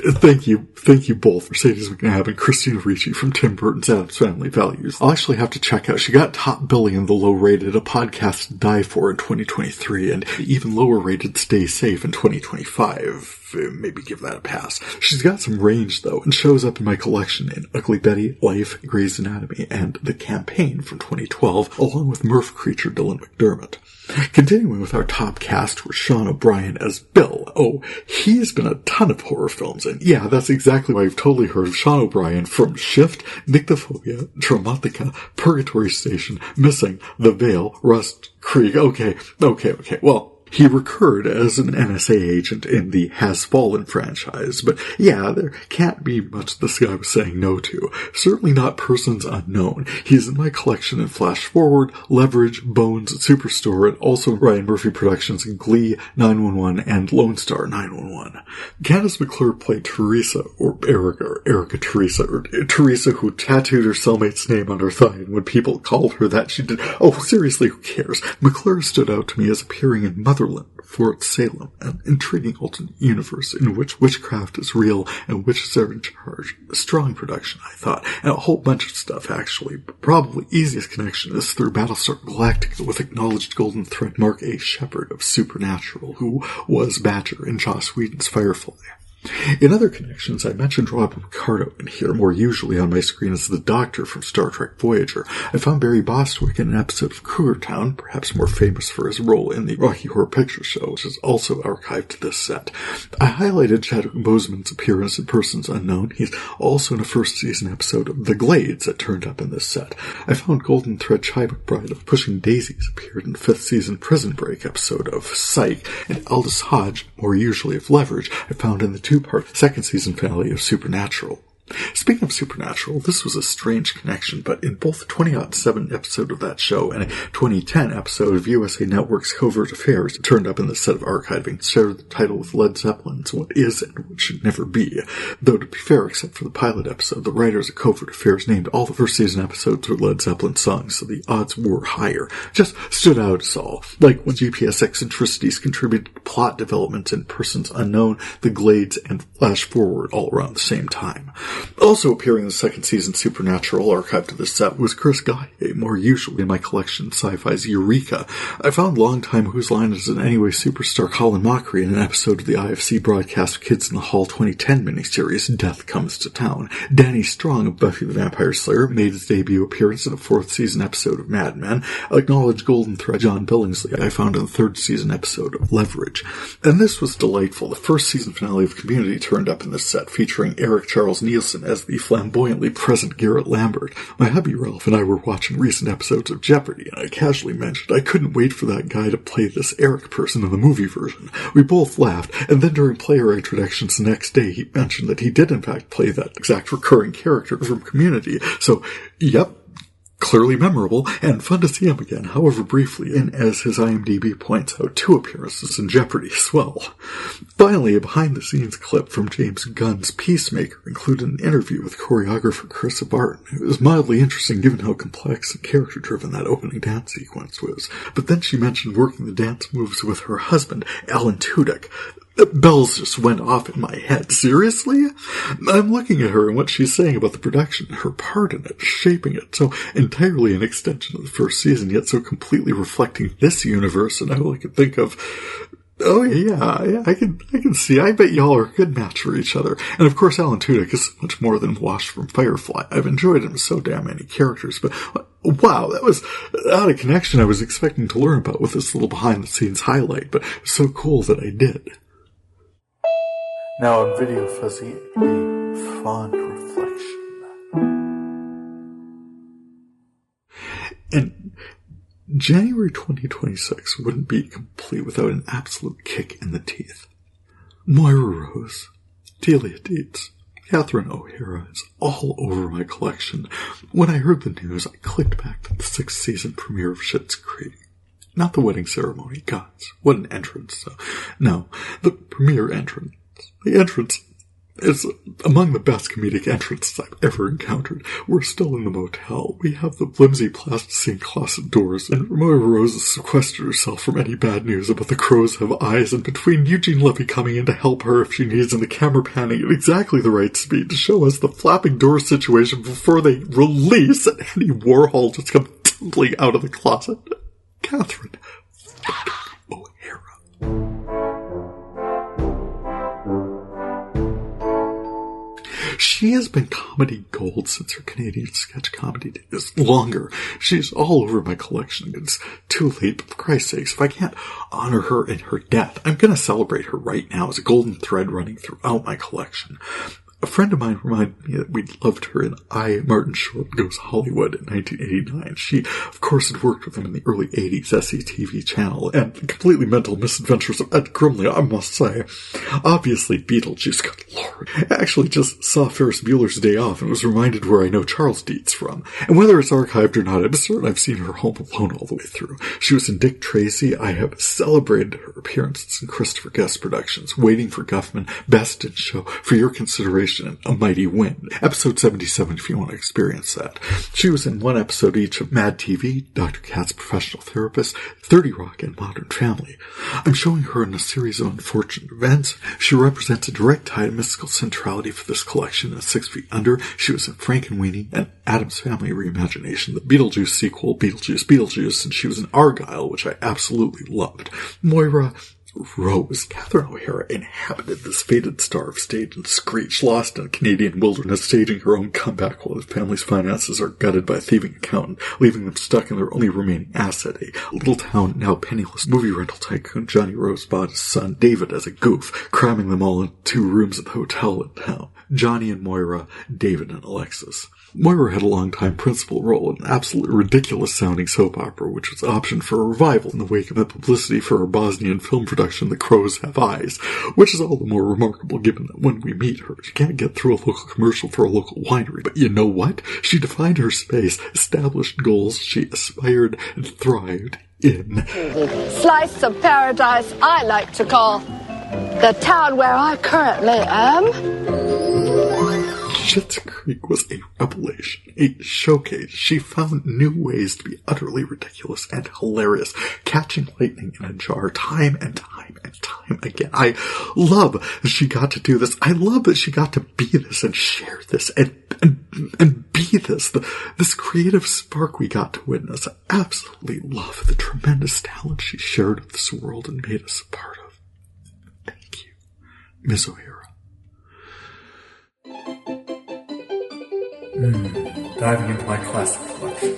Thank you both, Mercedes McNabb and Christina Ricci from Tim Burton's Addams Family Values. I'll actually have to check out. She got top billing in the low-rated A Podcast to Die For in 2023, and even lower-rated Stay Safe in 2025. Maybe give that a pass. She's got some range, though, and shows up in my collection in Ugly Betty, Life, Grey's Anatomy, and The Campaign from 2012, along with Murph creature Dylan McDermott. Continuing with our top cast was Sean O'Brien as Bill. Oh, he's been in a ton of horror films, and yeah, that's exactly why I've totally heard of Sean O'Brien from Shift, Nyctophobia, Traumatica, Purgatory Station, Missing, The Veil, Rust Creek. Okay. Well, he recurred as an NSA agent in the Has Fallen franchise, but yeah, there can't be much this guy was saying no to. Certainly not Persons Unknown. He's in my collection in Flash Forward, Leverage, Bones, Superstore, and also Ryan Murphy Productions in Glee, 911, and Lone Star 911. Candace McClure played Charissa, or Erik, or Erica Teresa, or Teresa who tattooed her cellmate's name on her thigh, and when people called her that, she did. Oh, seriously, who cares? McClure stood out to me as appearing in Motherland, Fort Salem, an intriguing alternate universe in which witchcraft is real and witches are in charge. A strong production, I thought, and a whole bunch of stuff, actually. But probably easiest connection is through Battlestar Galactica with acknowledged golden thread Mark A. Shepard of Supernatural, who was Badger in Joss Whedon's Firefly. In other connections, I mentioned Robert Picardo in here, more usually on my screen as the Doctor from Star Trek Voyager. I found Barry Bostwick in an episode of Cougar Town, perhaps more famous for his role in the Rocky Horror Picture Show, which is also archived to this set. I highlighted Chadwick Boseman's appearance in Persons Unknown. He's also in a first season episode of The Glades that turned up in this set. I found Golden Thread Chai McBride of Pushing Daisies appeared in 5th season Prison Break episode of Psych, and Aldis Hodge, more usually of Leverage, I found in the two-part 2nd season finale of Supernatural. Speaking of Supernatural, this was a strange connection, but in both the 2007 episode of that show and a 2010 episode of USA Network's Covert Affairs, it turned up in the set of archiving, shared the title with Led Zeppelin's What Is and What Should Never Be. Though, to be fair, except for the pilot episode, the writers of Covert Affairs named all the first season episodes with Led Zeppelin songs, so the odds were higher. Just stood out as all. Like when GPS eccentricities contributed to plot developments in Persons Unknown, The Glades, and Flash Forward all around the same time. Also appearing in the 2nd season Supernatural, archived to this set, was Chris Guy, more usually in my collection Sci-Fi's Eureka. I found longtime Whose Line Is It Anyway superstar Colin Mochrie in an episode of the IFC broadcast Kids in the Hall 2010 miniseries Death Comes to Town. Danny Strong of Buffy the Vampire Slayer made his debut appearance in a 4th season episode of Mad Men. Acknowledged Golden Thread John Billingsley I found in the 3rd season episode of Leverage. And this was delightful. The 1st season finale of Community turned up in this set, featuring Erik Charles Nielsen as the flamboyantly present Garrett Lambert. My hubby Ralph and I were watching recent episodes of Jeopardy, and I casually mentioned I couldn't wait for that guy to play this Erik person in the movie version. We both laughed, and then during player introductions the next day he mentioned that he did in fact play that exact recurring character from Community. So, yep. Clearly memorable, and fun to see him again, however briefly, and as his IMDb points out, 2 appearances in Jeopardy as well. Finally, a behind-the-scenes clip from James Gunn's Peacemaker included an interview with choreographer Charissa Barton. It was mildly interesting given how complex and character-driven that opening dance sequence was. But then she mentioned working the dance moves with her husband, Alan Tudyk. Bells just went off in my head. Seriously? I'm looking at her and what she's saying about the production, her part in it, shaping it, so entirely an extension of the first season, yet so completely reflecting this universe, and all I could think of, oh yeah, I can see, I bet y'all are a good match for each other. And of course Alan Tudyk is much more than Wash from Firefly. I've enjoyed him so damn many characters, but Wow, that was not a connection I was expecting to learn about with this little behind-the-scenes highlight, but it was so cool that I did. Now on VideoFuzzy, a fond reflection. And January 2026 wouldn't be complete without an absolute kick in the teeth. Moira Rose, Delia Deeds, Catherine O'Hara is all over my collection. When I heard the news, I clicked back to the 6th season premiere of Schitt's Creek. Not the wedding ceremony, gods. What an entrance, though. No, the premiere entrance. The entrance is among the best comedic entrances I've ever encountered. We're still in the motel. We have the flimsy plasticine closet doors, and Moira Rose has sequestered herself from any bad news about the crows have eyes, and between Eugene Levy coming in to help her if she needs and the camera panning at exactly the right speed to show us the flapping door situation before they release and Andy Warhol just comes tumbling out of the closet. Catherine O'Hara. She has been comedy gold since her Canadian sketch comedy days. Longer. She's all over my collection. It's too late, but for Christ's sakes, if I can't honor her in her death, I'm going to celebrate her right now as a golden thread running throughout my collection. A friend of mine reminded me that we loved her in Martin Short Goes Hollywood in 1989. She, of course, had worked with him in the early 80s SCTV channel, and the completely mental misadventures of Ed Grimley, I must say. Obviously, Beetlejuice, good lord. I actually just saw Ferris Bueller's Day Off and was reminded where I know Charles Dietz from. And whether it's archived or not, I'm certain I've seen her Home Alone all the way through. She was in Dick Tracy. I have celebrated her appearances in Christopher Guest productions, Waiting for Guffman, Best in Show, For Your Consideration, and A Mighty Wind. Episode 77 if you want to experience that. She was in one episode each of Mad TV, Dr. Katz Professional Therapist, 30 Rock, and Modern Family. I'm showing her in a series of unfortunate events. She represents a direct tie to mystical centrality for this collection in 6 Feet Under. She was in Frankenweenie and Addams Family Reimagination, the Beetlejuice sequel, Beetlejuice, and she was in Argyle, which I absolutely loved. Moira Rose, Catherine O'Hara, inhabited this faded star of stage and screech, lost in a Canadian wilderness, staging her own comeback while his family's finances are gutted by a thieving accountant, leaving them stuck in their only remaining asset, a little town now penniless movie rental tycoon. Johnny Rose bought his son David as a goof, cramming them all in 2 rooms at the hotel in town. Johnny and Moira, David and Alexis. Moira had a long-time principal role in an absolutely ridiculous-sounding soap opera, which was optioned for a revival in the wake of the publicity for her Bosnian film production, The Crows Have Eyes, which is all the more remarkable given that when we meet her, she can't get through a local commercial for a local winery. But you know what? She defined her space, established goals she aspired and thrived in. Slice of paradise I like to call the town where I currently am. Schitt's Creek was a revelation, a showcase. She found new ways to be utterly ridiculous and hilarious, catching lightning in a jar time and time and time again. I love that she got to do this. I love that she got to be this and share this and be this. This creative spark we got to witness. I absolutely love the tremendous talent she shared with this world and made us a part of. Thank you, Ms. O'Hara. Diving into my classic collection.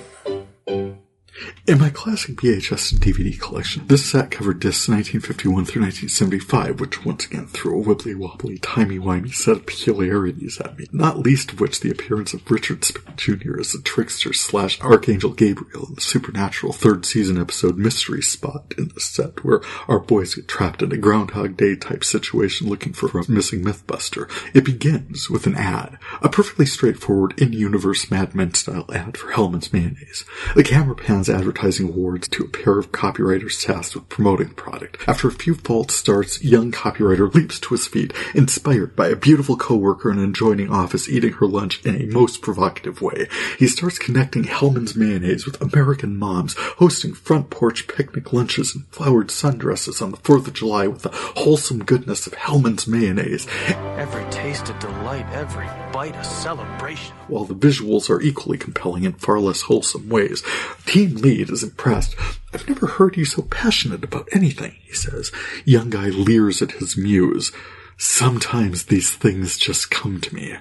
In my classic VHS and DVD collection, this set covered discs 1951 through 1975, which once again threw a wibbly-wobbly, timey-wimey set of peculiarities at me, not least of which the appearance of Richard Spick Jr. as the trickster / Archangel Gabriel in the supernatural 3rd season episode Mystery Spot in the set, where our boys get trapped in a Groundhog Day type situation looking for a missing Mythbuster. It begins with an ad, a perfectly straightforward in-universe Mad Men style ad for Hellman's Mayonnaise. The camera pans advertising awards to a pair of copywriters tasked with promoting the product. After a few false starts, young copywriter leaps to his feet, inspired by a beautiful coworker in an adjoining office eating her lunch in a most provocative way. He starts connecting Hellman's Mayonnaise with American moms, hosting front porch picnic lunches and flowered sundresses on the 4th of July with the wholesome goodness of Hellman's Mayonnaise. Every taste a delight, every bite a celebration. While the visuals are equally compelling in far less wholesome ways, Team Lead is impressed. "I've never heard you so passionate about anything," he says. Young guy leers at his muse. "Sometimes these things just come to me."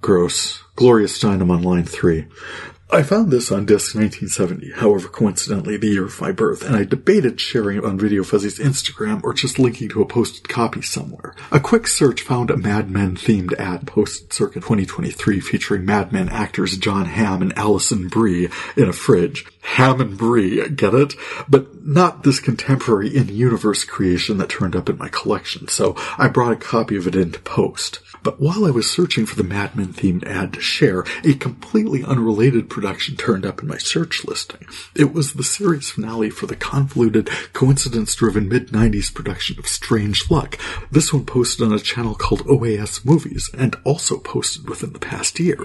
Gross. Gloria Steinem on line 3. I found this on disc 1970, however coincidentally the year of my birth, and I debated sharing it on VideoFuzzy's Instagram or just linking to a posted copy somewhere. A quick search found a Mad Men-themed ad posted circa 2023 featuring Mad Men actors John Hamm and Alison Brie in a fridge. Hamm and Brie, get it? But not this contemporary in-universe creation that turned up in my collection, so I brought a copy of it in to post. But while I was searching for the Mad Men-themed ad to share, a completely unrelated production turned up in my search listing. It was the series finale for the convoluted, coincidence-driven mid-90s production of Strange Luck. This one posted on a channel called OAS Movies, and also posted within the past year.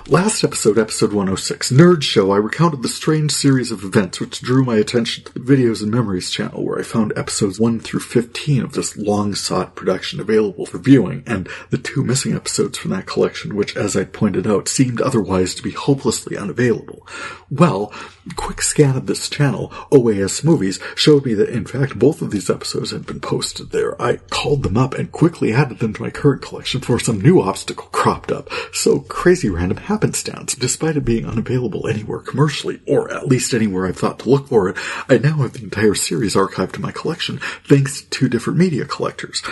Last episode, episode 106, Nerd Show, I recounted the strange series of events which drew my attention to the Videos and Memories channel, where I found episodes 1 through 15 of this long-sought production available for viewing, and the 2 missing episodes from that collection, which, as I'd pointed out, seemed otherwise to be hopelessly unavailable. Well, a quick scan of this channel, OAS Movies, showed me that, in fact, both of these episodes had been posted there. I called them up and quickly added them to my current collection before some new obstacle cropped up. So crazy random happenstance. Despite it being unavailable anywhere commercially, or at least anywhere I've thought to look for it, I now have the entire series archived in my collection, thanks to 2 different media collectors.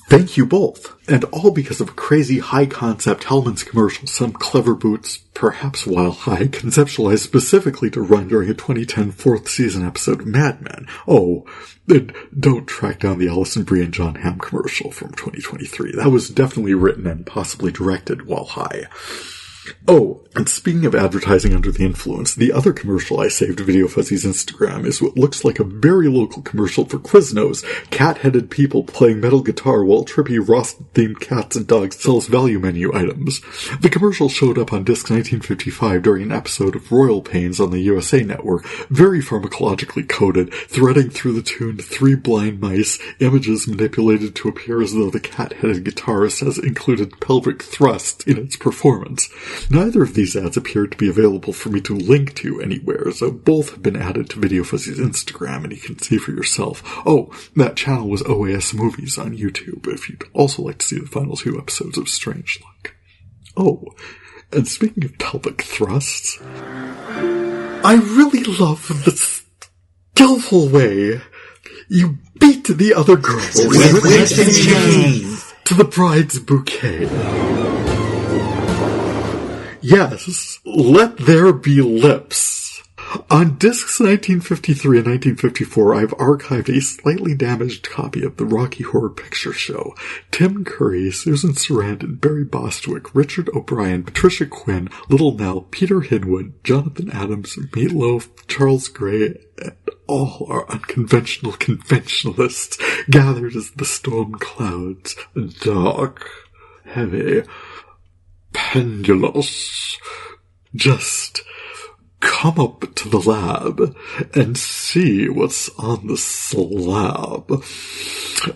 Thank you both. And all because of a crazy high-concept Hellman's commercial some clever boots, perhaps while high, conceptualized specifically to run during a 2010 4th season episode of Mad Men. Oh, and don't track down the Alison Brie and John Hamm commercial from 2023. That was definitely written and possibly directed while high. Oh, and speaking of advertising under the influence, the other commercial I saved to VideoFuzzy's Instagram is what looks like a very local commercial for Quiznos, cat-headed people playing metal guitar while trippy Ross-themed cats and dogs sell us value menu items. The commercial showed up on disc 1955 during an episode of Royal Pains on the USA Network, very pharmacologically coded, threading through the tune 3 Blind Mice, images manipulated to appear as though the cat-headed guitarist has included pelvic thrust in its performance. Neither of these ads appeared to be available for me to link to anywhere, so both have been added to VideoFuzzy's Instagram, and you can see for yourself. Oh, that channel was OAS Movies on YouTube, if you'd also like to see the final 2 episodes of Strange Luck. Oh, and speaking of pelvic thrusts, I really love the skillful way you beat the other girls to the bride's bouquet. Yes, let there be lips. On discs 1953 and 1954, I've archived a slightly damaged copy of the Rocky Horror Picture Show. Tim Curry, Susan Sarandon, Barry Bostwick, Richard O'Brien, Patricia Quinn, Little Nell, Peter Hinwood, Jonathan Adams, Meatloaf, Charles Gray, and all our unconventional conventionalists gathered as the storm clouds, dark, heavy, pendulous, just come up to the lab and see what's on the slab.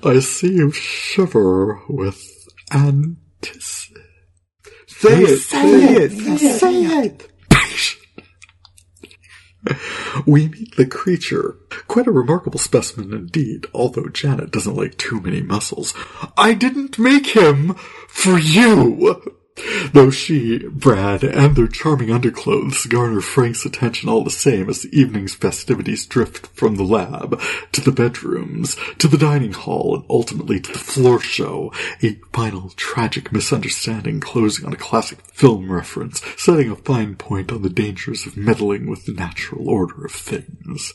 I see you shiver with anticipation. Say it. We meet the creature. Quite a remarkable specimen indeed, although Janet doesn't like too many muscles. I didn't make him for you! Though she, Brad, and their charming underclothes garner Frank's attention all the same as the evening's festivities drift from the lab, to the bedrooms, to the dining hall, and ultimately to the floor show, a final tragic misunderstanding closing on a classic film reference, setting a fine point on the dangers of meddling with the natural order of things.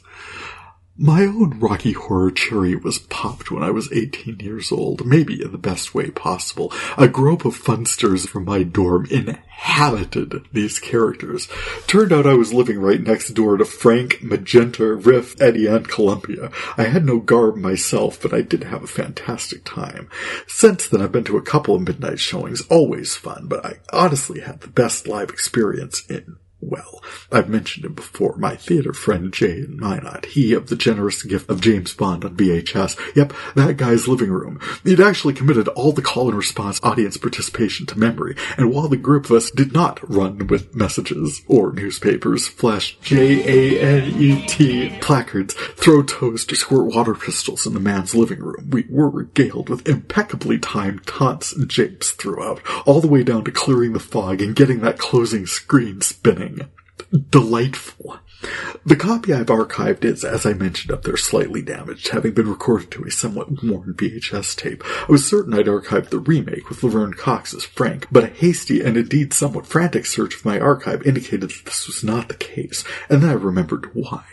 My own Rocky Horror cherry was popped when I was 18 years old, maybe in the best way possible. A group of funsters from my dorm inhabited these characters. Turned out I was living right next door to Frank, Magenta, Riff, Eddie, and Columbia. I had no garb myself, but I did have a fantastic time. Since then, I've been to a couple of midnight showings, always fun, but I honestly had the best live experience in Well, I've mentioned him before, my theater friend Jay Minot, he of the generous gift of James Bond on VHS. Yep, that guy's living room. He'd actually committed all the call and response audience participation to memory, and while the group of us did not run with messages or newspapers, flash JANET placards, throw toast, or squirt water pistols in the man's living room, we were regaled with impeccably timed taunts and japes throughout, all the way down to clearing the fog and getting that closing screen spinning. Delightful. The copy I've archived is, as I mentioned up there, slightly damaged, having been recorded to a somewhat worn VHS tape. I was certain I'd archived the remake with Laverne Cox as Frank, but a hasty and indeed somewhat frantic search of my archive indicated that this was not the case, and then I remembered why.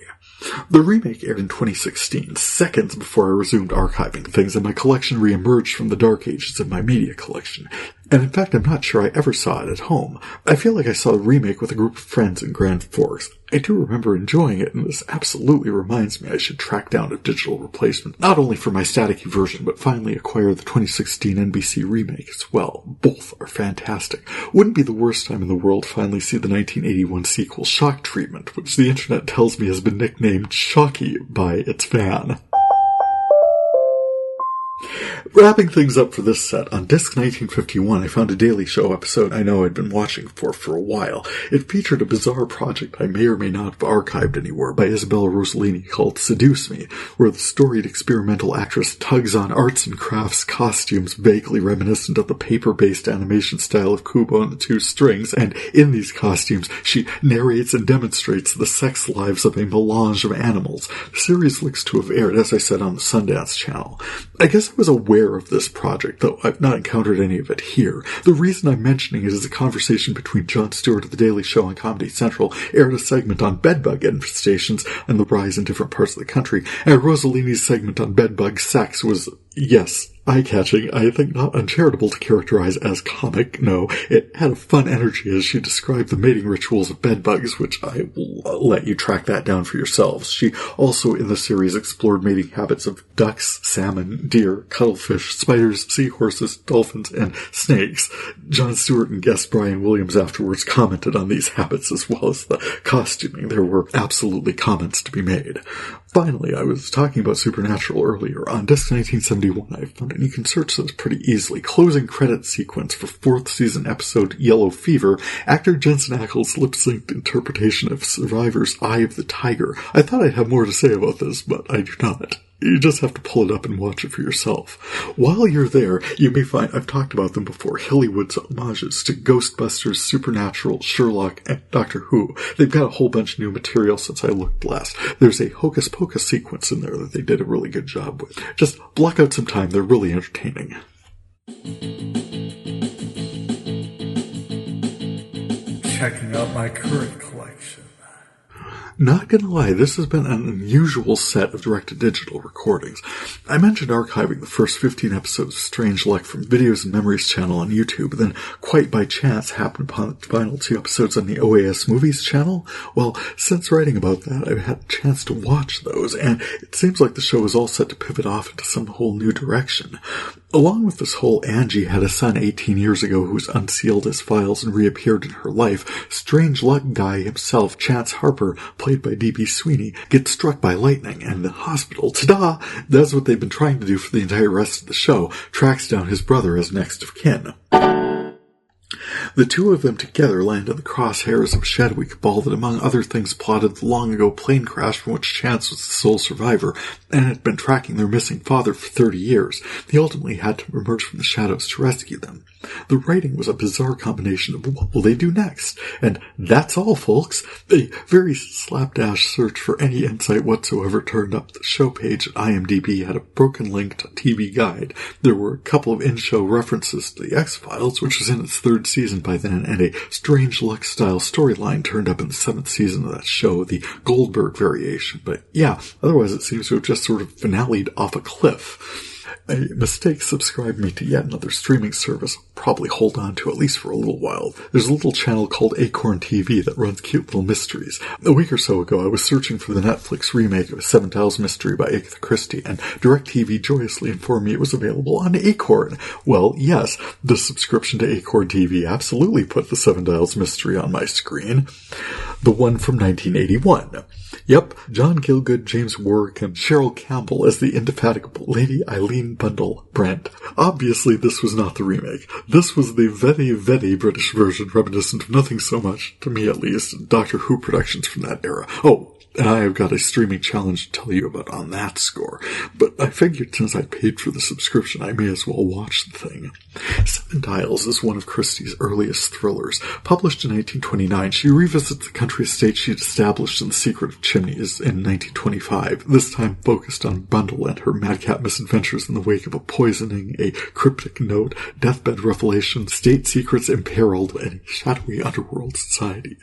The remake aired in 2016, seconds before I resumed archiving things, and my collection re-emerged from the dark ages of my media collection. And in fact, I'm not sure I ever saw it at home. I feel like I saw the remake with a group of friends in Grand Forks. I do remember enjoying it, and this absolutely reminds me I should track down a digital replacement, not only for my staticky version, but finally acquire the 2016 NBC remake as well. Both are fantastic. Wouldn't be the worst time in the world to finally see the 1981 sequel Shock Treatment, which the internet tells me has been nicknamed Shocky by its fan. Wrapping things up for this set, on disc 1951 I found a Daily Show episode I know I'd been watching for a while. It featured a bizarre project I may or may not have archived anywhere by Isabella Rossellini called Seduce Me, where the storied experimental actress tugs on arts and crafts costumes vaguely reminiscent of the paper-based animation style of Kubo and the Two Strings, and in these costumes she narrates and demonstrates the sex lives of a melange of animals. The series looks to have aired, as I said, on the Sundance Channel. I guess I was aware of this project, though I've not encountered any of it here. The reason I'm mentioning it is a conversation between Jon Stewart of The Daily Show and Comedy Central aired a segment on bedbug infestations and the rise in different parts of the country, and Rossellini's segment on bedbug sex was, yes, eye-catching, I think not uncharitable to characterize as comic. No, it had a fun energy as she described the mating rituals of bedbugs, which I will let you track that down for yourselves. She also, in the series, explored mating habits of ducks, salmon, deer, cuttlefish, spiders, seahorses, dolphins, and snakes. Jon Stewart and guest Brian Williams afterwards commented on these habits as well as the costuming. There were absolutely comments to be made. Finally, I was talking about Supernatural earlier. On disc 1971, I found, and you can search this pretty easily, closing credit sequence for 4th season episode Yellow Fever, actor Jensen Ackles' lip-synced interpretation of Survivor's Eye of the Tiger. I thought I'd have more to say about this, but I do not. You just have to pull it up and watch it for yourself. While you're there, you may find, I've talked about them before, Hillywood's homages to Ghostbusters, Supernatural, Sherlock, and Doctor Who. They've got a whole bunch of new material since I looked last. There's a Hocus Pocus sequence in there that they did a really good job with. Just block out some time, they're really entertaining. Checking out my current collection. Not gonna lie, this has been an unusual set of direct-to-digital recordings. I mentioned archiving the first 15 episodes of Strange Luck from Videos and Memories channel on YouTube, then quite by chance happened upon the final 2 episodes on the OAS Movies channel. Well, since writing about that, I've had a chance to watch those, and it seems like the show is all set to pivot off into some whole new direction. Along with this whole Angie had a son 18 years ago who's unsealed his files and reappeared in her life, Strange Luck guy himself, Chance Harper, played by D.B. Sweeney, gets struck by lightning, and the hospital, ta-da, does what they've been trying to do for the entire rest of the show, tracks down his brother as next of kin. The two of them together land in the crosshairs of a shadowy cabal that, among other things, plotted the long-ago plane crash from which Chance was the sole survivor, and had been tracking their missing father for 30 years. He ultimately had to emerge from the shadows to rescue them. The writing was a bizarre combination of what will they do next? And that's all, folks. A very slapdash search for any insight whatsoever turned up. The show page at IMDb had a broken link to TV Guide. There were a couple of in-show references to the X-Files, which was in its 3rd season by then, and a Strange Luck-style storyline turned up in the 7th season of that show, the Goldberg variation. But yeah, otherwise it seems to have just sort of finale'd off a cliff. A mistake subscribed me to yet another streaming service I'll probably hold on to at least for a little while. There's a little channel called AcornTV that runs cute little mysteries. A week or so ago, I was searching for the Netflix remake of A Seven Dials Mystery by Agatha Christie, and DirecTV joyously informed me it was available on Acorn. Well, yes, the subscription to AcornTV absolutely put The Seven Dials Mystery on my screen. The one from 1981. Yep, John Gielgud, James Warwick, and Cheryl Campbell as the indefatigable Lady Eileen Bundle Brent. Obviously, this was not the remake. This was the very, very British version, reminiscent of nothing so much, to me at least, Doctor Who productions from that era. Oh, and I have got a streaming challenge to tell you about on that score. But I figured since I paid for the subscription, I may as well watch the thing. Seven Dials is one of Christie's earliest thrillers. Published in 1929, she revisits the country estate she'd established in The Secret of Chimneys in 1925, this time focused on Bundle and her madcap misadventures in the wake of a poisoning, a cryptic note, deathbed revelation, state secrets imperiled, and a shadowy underworld society.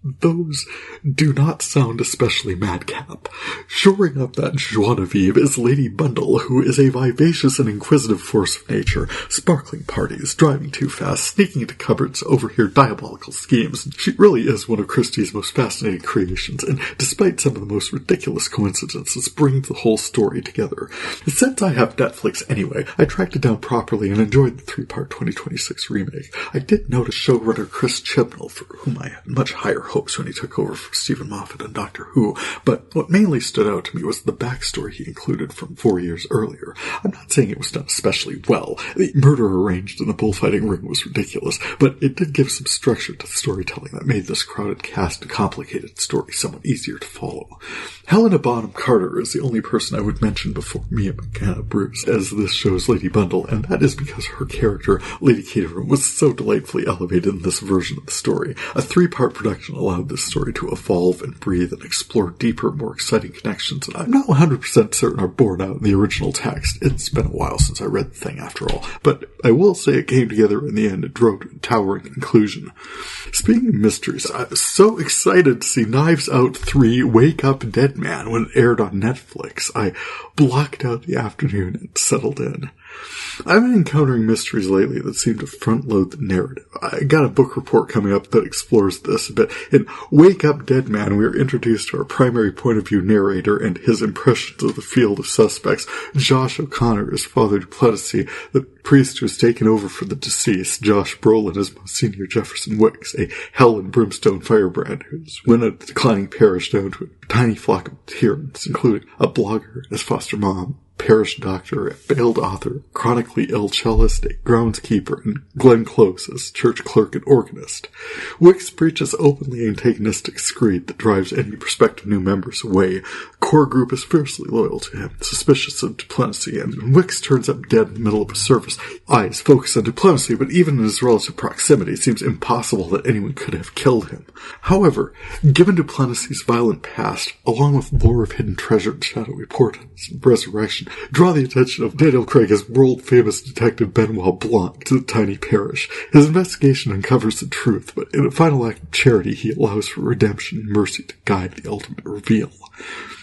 Those do not sound especially madcap. Shoring up that joie de vivre is Lady Bundle, who is a vivacious and inquisitive force of nature, sparkling parties, driving too fast, sneaking into cupboards to overhear diabolical schemes. She really is one of Christie's most fascinating creations, and despite some of the most ridiculous coincidences, brings the whole story together. Since I have Netflix anyway, I tracked it down properly and enjoyed the 3-part 2026 remake. I did notice showrunner Chris Chibnall, for whom I had much higher hopes when he took over for Stephen Moffat on Doctor Who, but what mainly stood out to me was the backstory he included from 4 years earlier. I'm not saying it was done especially well. The murder arranged in the bullfighting ring was ridiculous, but it did give some structure to the storytelling that made this crowded cast and complicated story somewhat easier to follow. Helena Bonham Carter is the only person I would mention before Mia McKenna Bruce as this show's Lady Bundle, and that is because her character, Lady Caterham, was so delightfully elevated in this version of the story. A 3-part production allowed this story to evolve and breathe and explore deeper, more exciting connections that I'm not 100% certain are borne out in the original text. It's been a while since I read the thing after all, but I will say it came together in the end and drove to a towering conclusion. Speaking of mysteries, I was so excited to see Knives Out 3 Wake Up Dead Man when it aired on Netflix. I blocked out the afternoon and settled in. I've been encountering mysteries lately that seem to front-load the narrative. I got a book report coming up that explores this a bit. In Wake Up Dead Man, we are introduced to our primary point-of-view narrator and his impressions of the field of suspects. Josh O'Connor is Father Duplessis, the priest who has taken over for the deceased. Josh Brolin is Monsignor Jefferson Wicks, a hell and brimstone firebrand who's went a declining parish down to a tiny flock of adherents, including a blogger as foster mom, parish doctor, a failed author, chronically ill cellist, a groundskeeper, and Glenn Close as church clerk and organist. Wicks preaches openly antagonistic screed that drives any prospective new members away. The core group is fiercely loyal to him, suspicious of diplomacy, and when Wicks turns up dead in the middle of a service, eyes focus on diplomacy, but even in his relative proximity, it seems impossible that anyone could have killed him. However, given Duplessis' violent past, along with lore of hidden treasure and shadowy portents and resurrection, draw the attention of Daniel Craig as world-famous detective Benoit Blanc to the tiny parish. His investigation uncovers the truth, but in a final act of charity, he allows for redemption and mercy to guide the ultimate reveal.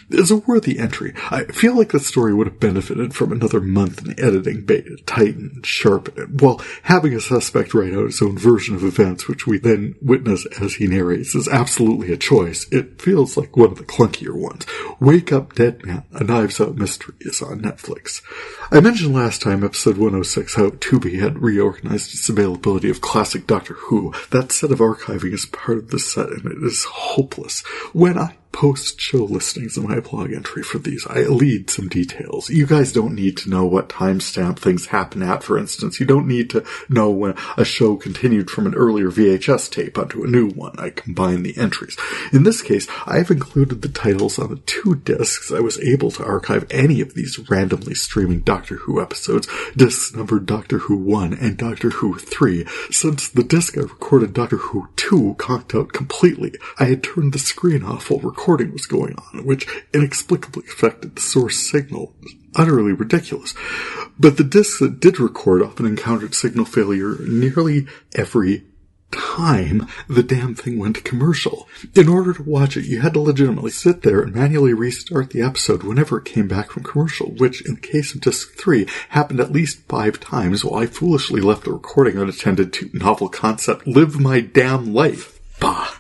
It's a worthy entry. I feel like the story would have benefited from another month in editing bay to tighten and sharpen it, while having a suspect write out his own version of events, which we then witness as he narrates, is absolutely a choice. It feels like one of the clunkier ones. Wake Up Dead Man, a Knives Out mystery, is on Netflix. I mentioned last time, episode 106, how Tubi had reorganized its availability of classic Doctor Who. That set of archiving is part of the set, and it is hopeless. When I post show listings in my blog entry for these, I lead some details. You guys don't need to know what timestamp things happen at, for instance. You don't need to know when a show continued from an earlier VHS tape onto a new one. I combine the entries. In this case, I've included the titles on the 2 discs I was able to archive any of these randomly streaming Doctor Who episodes, discs numbered Doctor Who 1 and Doctor Who 3. Since the disc I recorded Doctor Who 2 conked out completely, I had turned the screen off while recording was going on, which inexplicably affected the source signal. It was utterly ridiculous. But the discs that did record often encountered signal failure nearly every time the damn thing went commercial. In order to watch it, you had to legitimately sit there and manually restart the episode whenever it came back from commercial, which, in the case of Disc 3, happened at least 5 times while I foolishly left the recording unattended to novel concept Live My Damn Life. Bah.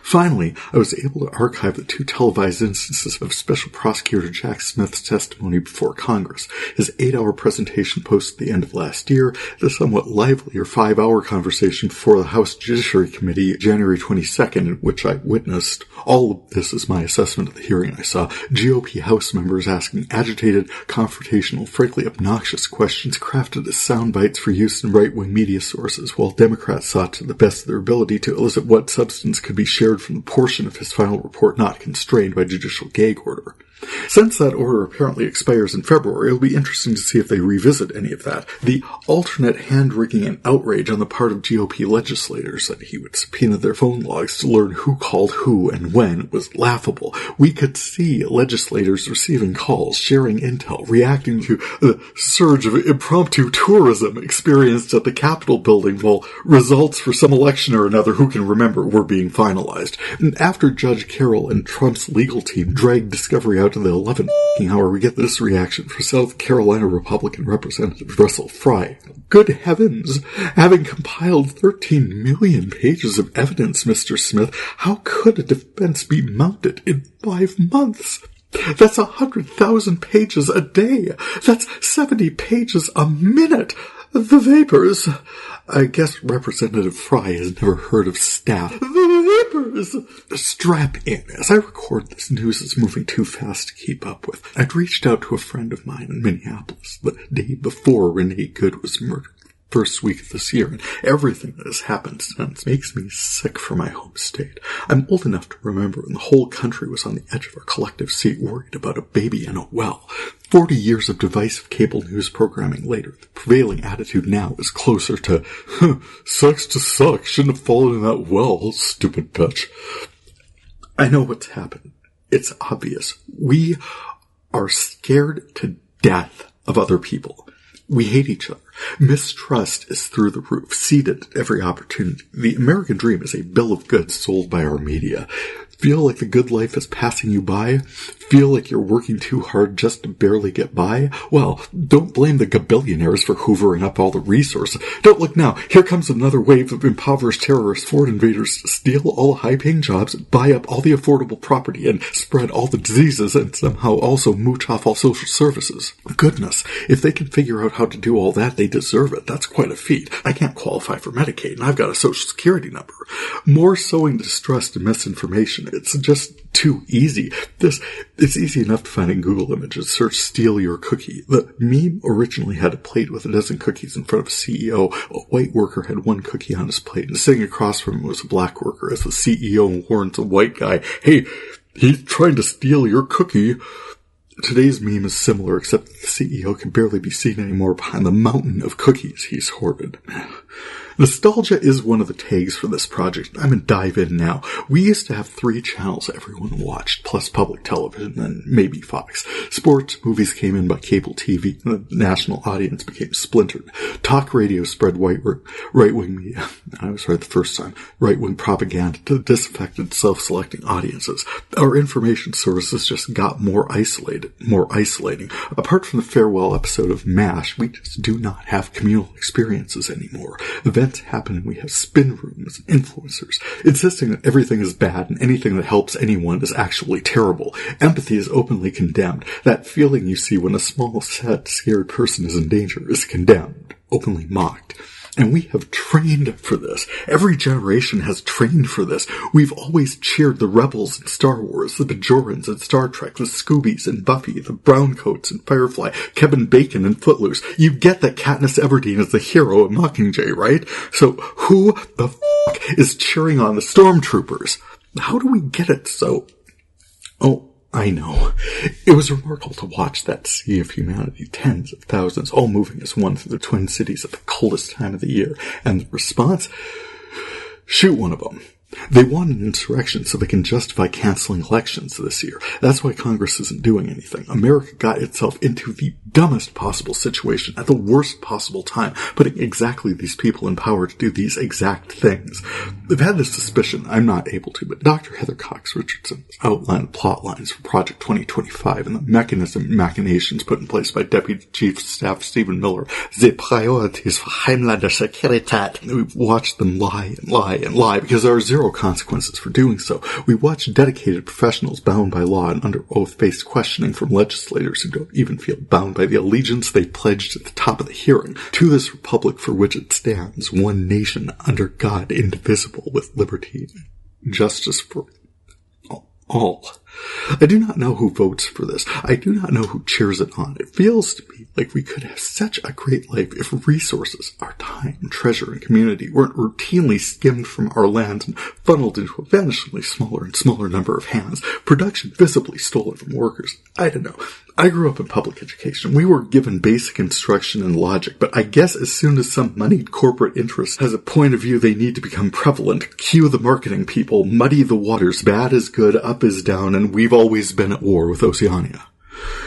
Finally, I was able to archive the 2 televised instances of Special Prosecutor Jack Smith's testimony before Congress, his 8-hour presentation posted at the end of last year, the somewhat livelier 5-hour conversation before the House Judiciary Committee January 22nd, in which I witnessed. All of this is my assessment of the hearing I saw. GOP House members asking agitated, confrontational, frankly obnoxious questions crafted as sound bites for use in right-wing media sources, while Democrats sought to the best of their ability to elicit what substance could be shared from the portion of his final report not constrained by judicial gag order. Since that order apparently expires in February, it'll be interesting to see if they revisit any of that. The alternate hand-wringing and outrage on the part of GOP legislators that he would subpoena their phone logs to learn who called who and when was laughable. We could see legislators receiving calls, sharing intel, reacting to the surge of impromptu tourism experienced at the Capitol building while results for some election or another, who can remember, were being finalized. And after Judge Carroll and Trump's legal team dragged Discovery out to the 11th hour, we get this reaction from South Carolina Republican Representative Russell Fry. Good heavens! Having compiled 13 million pages of evidence, Mr. Smith, how could a defense be mounted in 5 months? That's 100,000 pages a day. That's 70 pages a minute. The vapors. I guess Representative Fry has never heard of staff. The vapors. Strap in. As I record this, news is moving too fast to keep up with. I'd reached out to a friend of mine in Minneapolis the day before Renee Good was murdered. First week of this year, and everything that has happened since makes me sick for my home state. I'm old enough to remember when the whole country was on the edge of our collective seat, worried about a baby in a well. 40 years of divisive cable news programming later, the prevailing attitude now is closer to, sucks to suck, shouldn't have fallen in that well, stupid bitch. I know what's happened. It's obvious. We are scared to death of other people. We hate each other. Mistrust is through the roof, seated at every opportunity. The American dream is a bill of goods sold by our media. Feel like the good life is passing you by? Feel like you're working too hard just to barely get by? Well, don't blame the gabillionaires for hoovering up all the resources. Don't look now. Here comes another wave of impoverished terrorist foreign invaders to steal all the high-paying jobs, buy up all the affordable property, and spread all the diseases, and somehow also mooch off all social services. Goodness, if they can figure out how to do all that, they deserve it. That's quite a feat. I can't qualify for Medicaid, and I've got a social security number. More sowing distrust and misinformation. It's just too easy. It's easy enough to find in Google Images. Search "steal your cookie." The meme originally had a plate with a dozen cookies in front of a CEO. A white worker had 1 cookie on his plate, and sitting across from him was a black worker as the CEO warns a white guy, "Hey, he's trying to steal your cookie." Today's meme is similar, except that the CEO can barely be seen anymore behind the mountain of cookies he's hoarded. Nostalgia is one of the tags for this project. I'm going to dive in now. We used to have 3 channels everyone watched, plus public television and maybe Fox. Sports, movies came in by cable TV, and the national audience became splintered. Talk radio spread right-wing media. I was right the first time. Right-wing propaganda to disaffected, self-selecting audiences. Our information sources just got more isolating. Apart from the farewell episode of MASH, we just do not have communal experiences anymore. Events happen and we have spin rooms and influencers, insisting that everything is bad and anything that helps anyone is actually terrible. Empathy is openly condemned. That feeling you see when a small, sad, scared person is in danger is condemned, openly mocked. And we have trained for this. Every generation has trained for this. We've always cheered the rebels in Star Wars, the Bajorans in Star Trek, the Scoobies in Buffy, the Browncoats in Firefly, Kevin Bacon in Footloose. You get that Katniss Everdeen is the hero in Mockingjay, right? So who the fuck is cheering on the stormtroopers? How do we get it so? Oh, I know. It was remarkable to watch that sea of humanity, tens of thousands, all moving as one through the Twin Cities at the coldest time of the year. And the response? Shoot one of them. They want an insurrection so they can justify canceling elections this year. That's why Congress isn't doing anything. America got itself into the dumbest possible situation at the worst possible time, putting exactly these people in power to do these exact things. I've had this suspicion, I'm not able to, but Dr. Heather Cox Richardson outlined plot lines for Project 2025 and the mechanism and machinations put in place by Deputy Chief of Staff Stephen Miller. The priorities for Heimlander Securitat. We've watched them lie and lie and lie because there are zero consequences for doing so. We watch dedicated professionals bound by law and under oath face questioning from legislators who don't even feel bound by the allegiance they pledged at the top of the hearing to this republic for which it stands, one nation under God, indivisible, with liberty and justice for all. I do not know who votes for this. I do not know who cheers it on. It feels to me like we could have such a great life if resources, our time, treasure, and community weren't routinely skimmed from our lands and funneled into a vanishingly smaller and smaller number of hands, production visibly stolen from workers. I don't know. I grew up in public education. We were given basic instruction and logic, but I guess as soon as some moneyed corporate interest has a point of view they need to become prevalent, cue the marketing people, muddy the waters, bad is good, up is down, and we've always been at war with Oceania.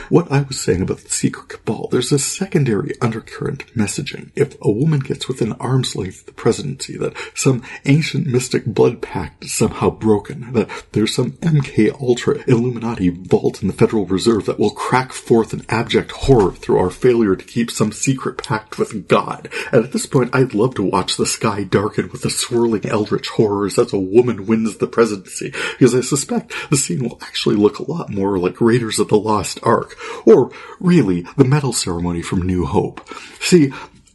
What I was saying about the secret cabal, there's a secondary undercurrent messaging. If a woman gets within arm's length of the presidency, that some ancient mystic blood pact is somehow broken, that there's some MK Ultra Illuminati vault in the Federal Reserve that will crack forth an abject horror through our failure to keep some secret pact with God. And at this point, I'd love to watch the sky darken with the swirling eldritch horrors as a woman wins the presidency, because I suspect the scene will actually look a lot more like Raiders of the Lost Ark, or really the medal ceremony from New Hope. See,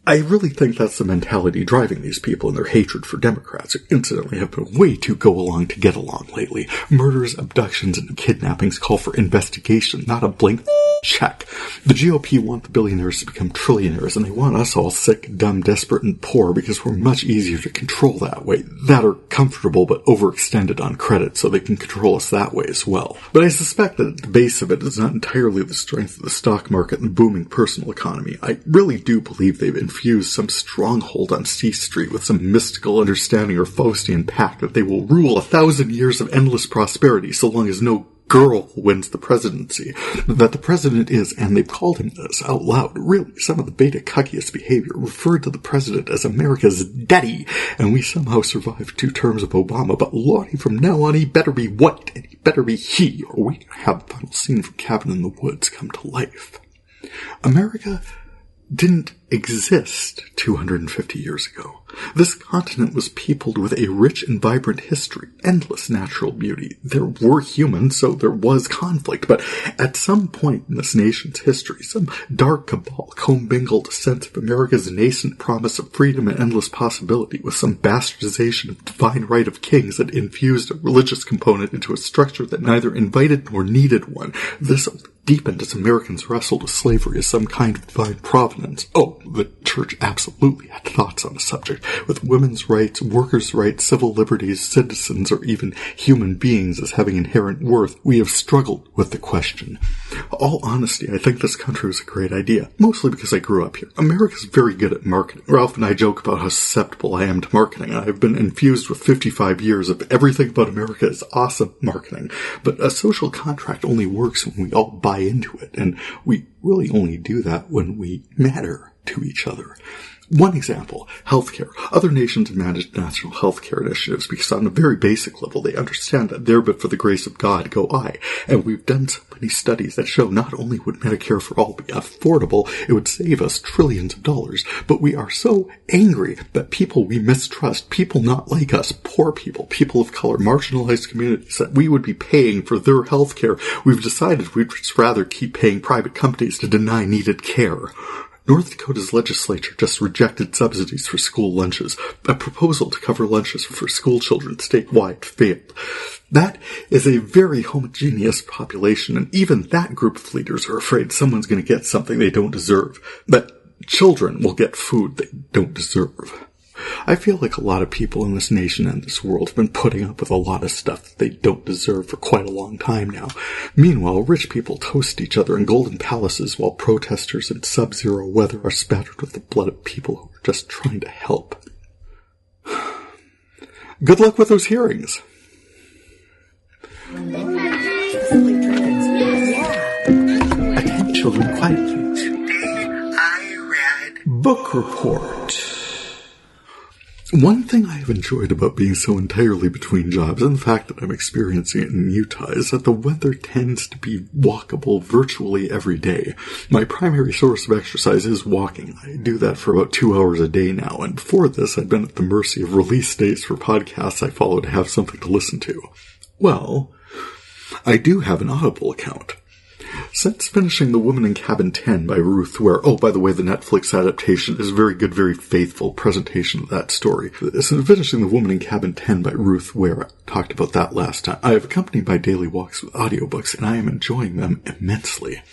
I really think that's the mentality driving these people and their hatred for Democrats, who incidentally have been way too go-along to get along lately. Murders, abductions, and kidnappings call for investigation, not a blank check. The GOP want the billionaires to become trillionaires, and they want us all sick, dumb, desperate, and poor because we're much easier to control that way. That are comfortable but overextended on credit, so they can control us that way as well. But I suspect that at the base of it is not entirely the strength of the stock market and the booming personal economy. I really do believe they've infused some stronghold on C Street with some mystical understanding or Faustian pact that they will rule 1,000 years of endless prosperity so long as no girl wins the presidency. That the president is, and they've called him this out loud, really some of the beta-cuckiest behavior, referred to the president as America's daddy, and we somehow survived 2 terms of Obama, but lordy, from now on he better be white, and he better be he, or we have the final scene from Cabin in the Woods come to life. America didn't exist 250 years ago. This continent was peopled with a rich and vibrant history, endless natural beauty. There were humans, so there was conflict, but at some point in this nation's history, some dark cabal commingled a sense of America's nascent promise of freedom and endless possibility with some bastardization of divine right of kings that infused a religious component into a structure that neither invited nor needed one. This deepened as Americans wrestled with slavery as some kind of divine providence. Oh, the church absolutely had thoughts on the subject, with women's rights, workers' rights, civil liberties, citizens, or even human beings as having inherent worth. We have struggled with the question. All honesty, I think this country was a great idea, mostly because I grew up here. America's very good at marketing. Ralph and I joke about how susceptible I am to marketing. I've been infused with 55 years of everything about America is awesome marketing. But a social contract only works when we all buy into it, and we really only do that when we matter to each other. One example, healthcare. Other nations have managed national healthcare initiatives because on a very basic level they understand that there but for the grace of God go I. And we've done so many studies that show not only would Medicare for all be affordable, it would save us trillions of dollars, but we are so angry that people we mistrust, people not like us, poor people, people of color, marginalized communities, that we would be paying for their healthcare. We've decided we'd just rather keep paying private companies to deny needed care. North Dakota's legislature just rejected subsidies for school lunches. A proposal to cover lunches for school children statewide failed. That is a very homogeneous population, and even that group of leaders are afraid someone's going to get something they don't deserve. That children will get food they don't deserve. I feel like a lot of people in this nation and this world have been putting up with a lot of stuff that they don't deserve for quite a long time now. Meanwhile, rich people toast each other in golden palaces while protesters in sub-zero weather are spattered with the blood of people who are just trying to help. good luck with those hearings. Attention, children, quiet, please. I read Book report. One thing I have enjoyed about being so entirely between jobs, and the fact that I'm experiencing it in Utah, is that the weather tends to be walkable virtually every day. My primary source of exercise is walking. I do that for about 2 hours a day now, and before this I'd been at the mercy of release dates for podcasts I follow to have something to listen to. Well, I do have an Audible account. Since finishing The Woman in Cabin 10 by Ruth Ware, oh, by the way, the Netflix adaptation is a very good, very faithful presentation of that story. Since finishing The Woman in Cabin 10 by Ruth Ware, I talked about that last time, I have accompanied my daily walks with audiobooks, and I am enjoying them immensely.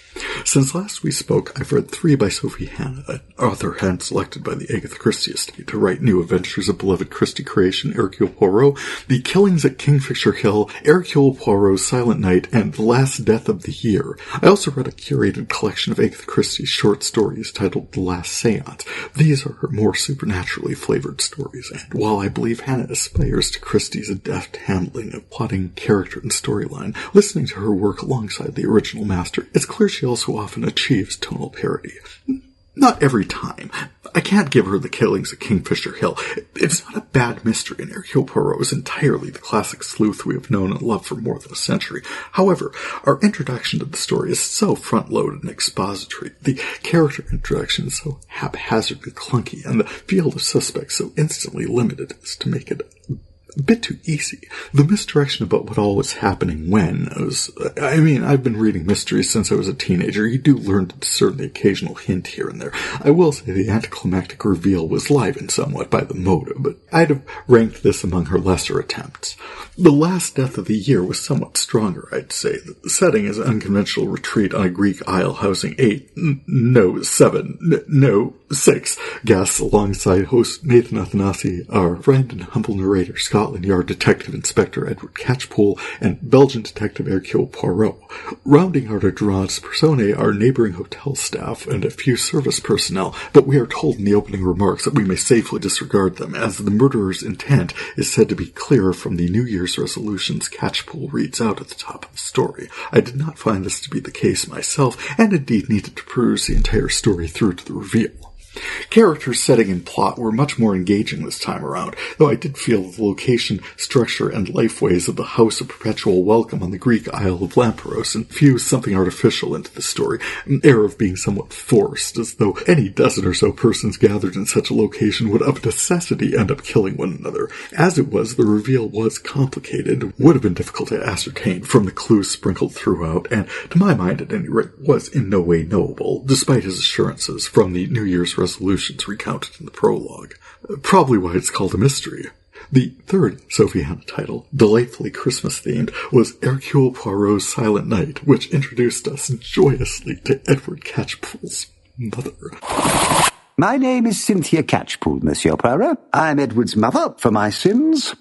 Since last we spoke, I've read 3 by Sophie Hannah, an author hand selected by the Agatha Christie estate to write new adventures of beloved Christie creation Hercule Poirot, The Killings at Kingfisher Hill, Hercule Poirot's Silent Night, and The Last Death of the Year. I also read a curated collection of Agatha Christie's short stories titled The Last Seance. These are her more supernaturally flavored stories, and while I believe Hannah aspires to Christie's adept handling of plotting, character, and storyline, listening to her work alongside the original master, it's clear she also often achieves tonal parity. Not every time. I can't give her The Killings at Kingfisher Hill. It's not a bad mystery, and Hercule Poirot is entirely the classic sleuth we have known and loved for more than a century. However, our introduction to the story is so front-loaded and expository, the character introduction is so haphazardly clunky, and the field of suspects so instantly limited as to make it a bit too easy. The misdirection about what all was happening when I've been reading mysteries since I was a teenager. You do learn to discern the occasional hint here and there. I will say the anticlimactic reveal was livened somewhat by the motive, but I'd have ranked this among her lesser attempts. The Last Death of the Year was somewhat stronger, I'd say. The setting is an unconventional retreat on a Greek isle housing 6 guests alongside host Nathan Athanasi, our friend and humble narrator Scotland Yard Detective Inspector Edward Catchpole, and Belgian Detective Hercule Poirot. Rounding out our dramatis personae are neighboring hotel staff and a few service personnel, but we are told in the opening remarks that we may safely disregard them, as the murderer's intent is said to be clear from the New Year's resolutions Catchpole reads out at the top of the story. I did not find this to be the case myself, and indeed needed to peruse the entire story through to the reveal. Character, setting, and plot were much more engaging this time around, though I did feel the location, structure, and lifeways of the House of Perpetual Welcome on the Greek Isle of Lamperos infused something artificial into the story, an air of being somewhat forced, as though any dozen or so persons gathered in such a location would of necessity end up killing one another. As it was, the reveal was complicated, would have been difficult to ascertain from the clues sprinkled throughout, and, to my mind at any rate, was in no way knowable, despite his assurances from the New Year's resolutions recounted in the prologue. Probably why it's called a mystery. The third Sophie Hannah title, delightfully Christmas-themed, was Hercule Poirot's Silent Night, which introduced us joyously to Edward Catchpole's mother. My name is Cynthia Catchpole, Monsieur Poirot. I'm Edward's mother, for my sins.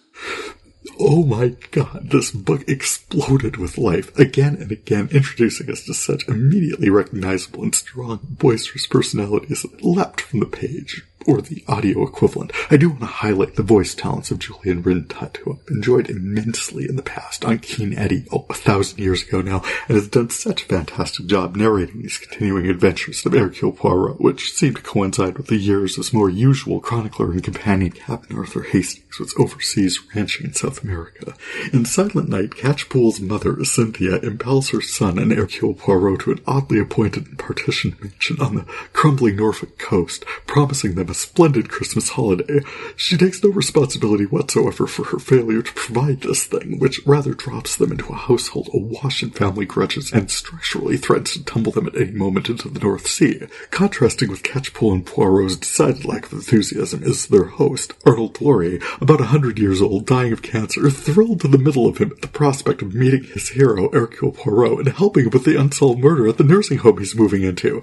Oh my god, this book exploded with life, again and again, introducing us to such immediately recognizable and strong, boisterous personalities that leapt from the page, or the audio equivalent. I do want to highlight the voice talents of Julian Rintutt, who I've enjoyed immensely in the past on Keen Eddie, 1,000 years ago now, and has done such a fantastic job narrating these continuing adventures of Hercule Poirot, which seem to coincide with the years as more usual chronicler and companion Captain Arthur Hastings was overseas ranching in South America. In Silent Night, Catchpole's mother, Cynthia, impels her son and Hercule Poirot to an oddly appointed and partitioned mansion on the crumbling Norfolk coast, promising them a splendid Christmas holiday. She takes no responsibility whatsoever for her failure to provide this thing, which rather drops them into a household awash in family grudges and structurally threatens to tumble them at any moment into the North Sea. Contrasting with Catchpole and Poirot's decided lack of enthusiasm is their host, Arnold Laurier, about 100 years old, dying of cancer, thrilled to the middle of him at the prospect of meeting his hero, Hercule Poirot, and helping him with the unsolved murder at the nursing home he's moving into.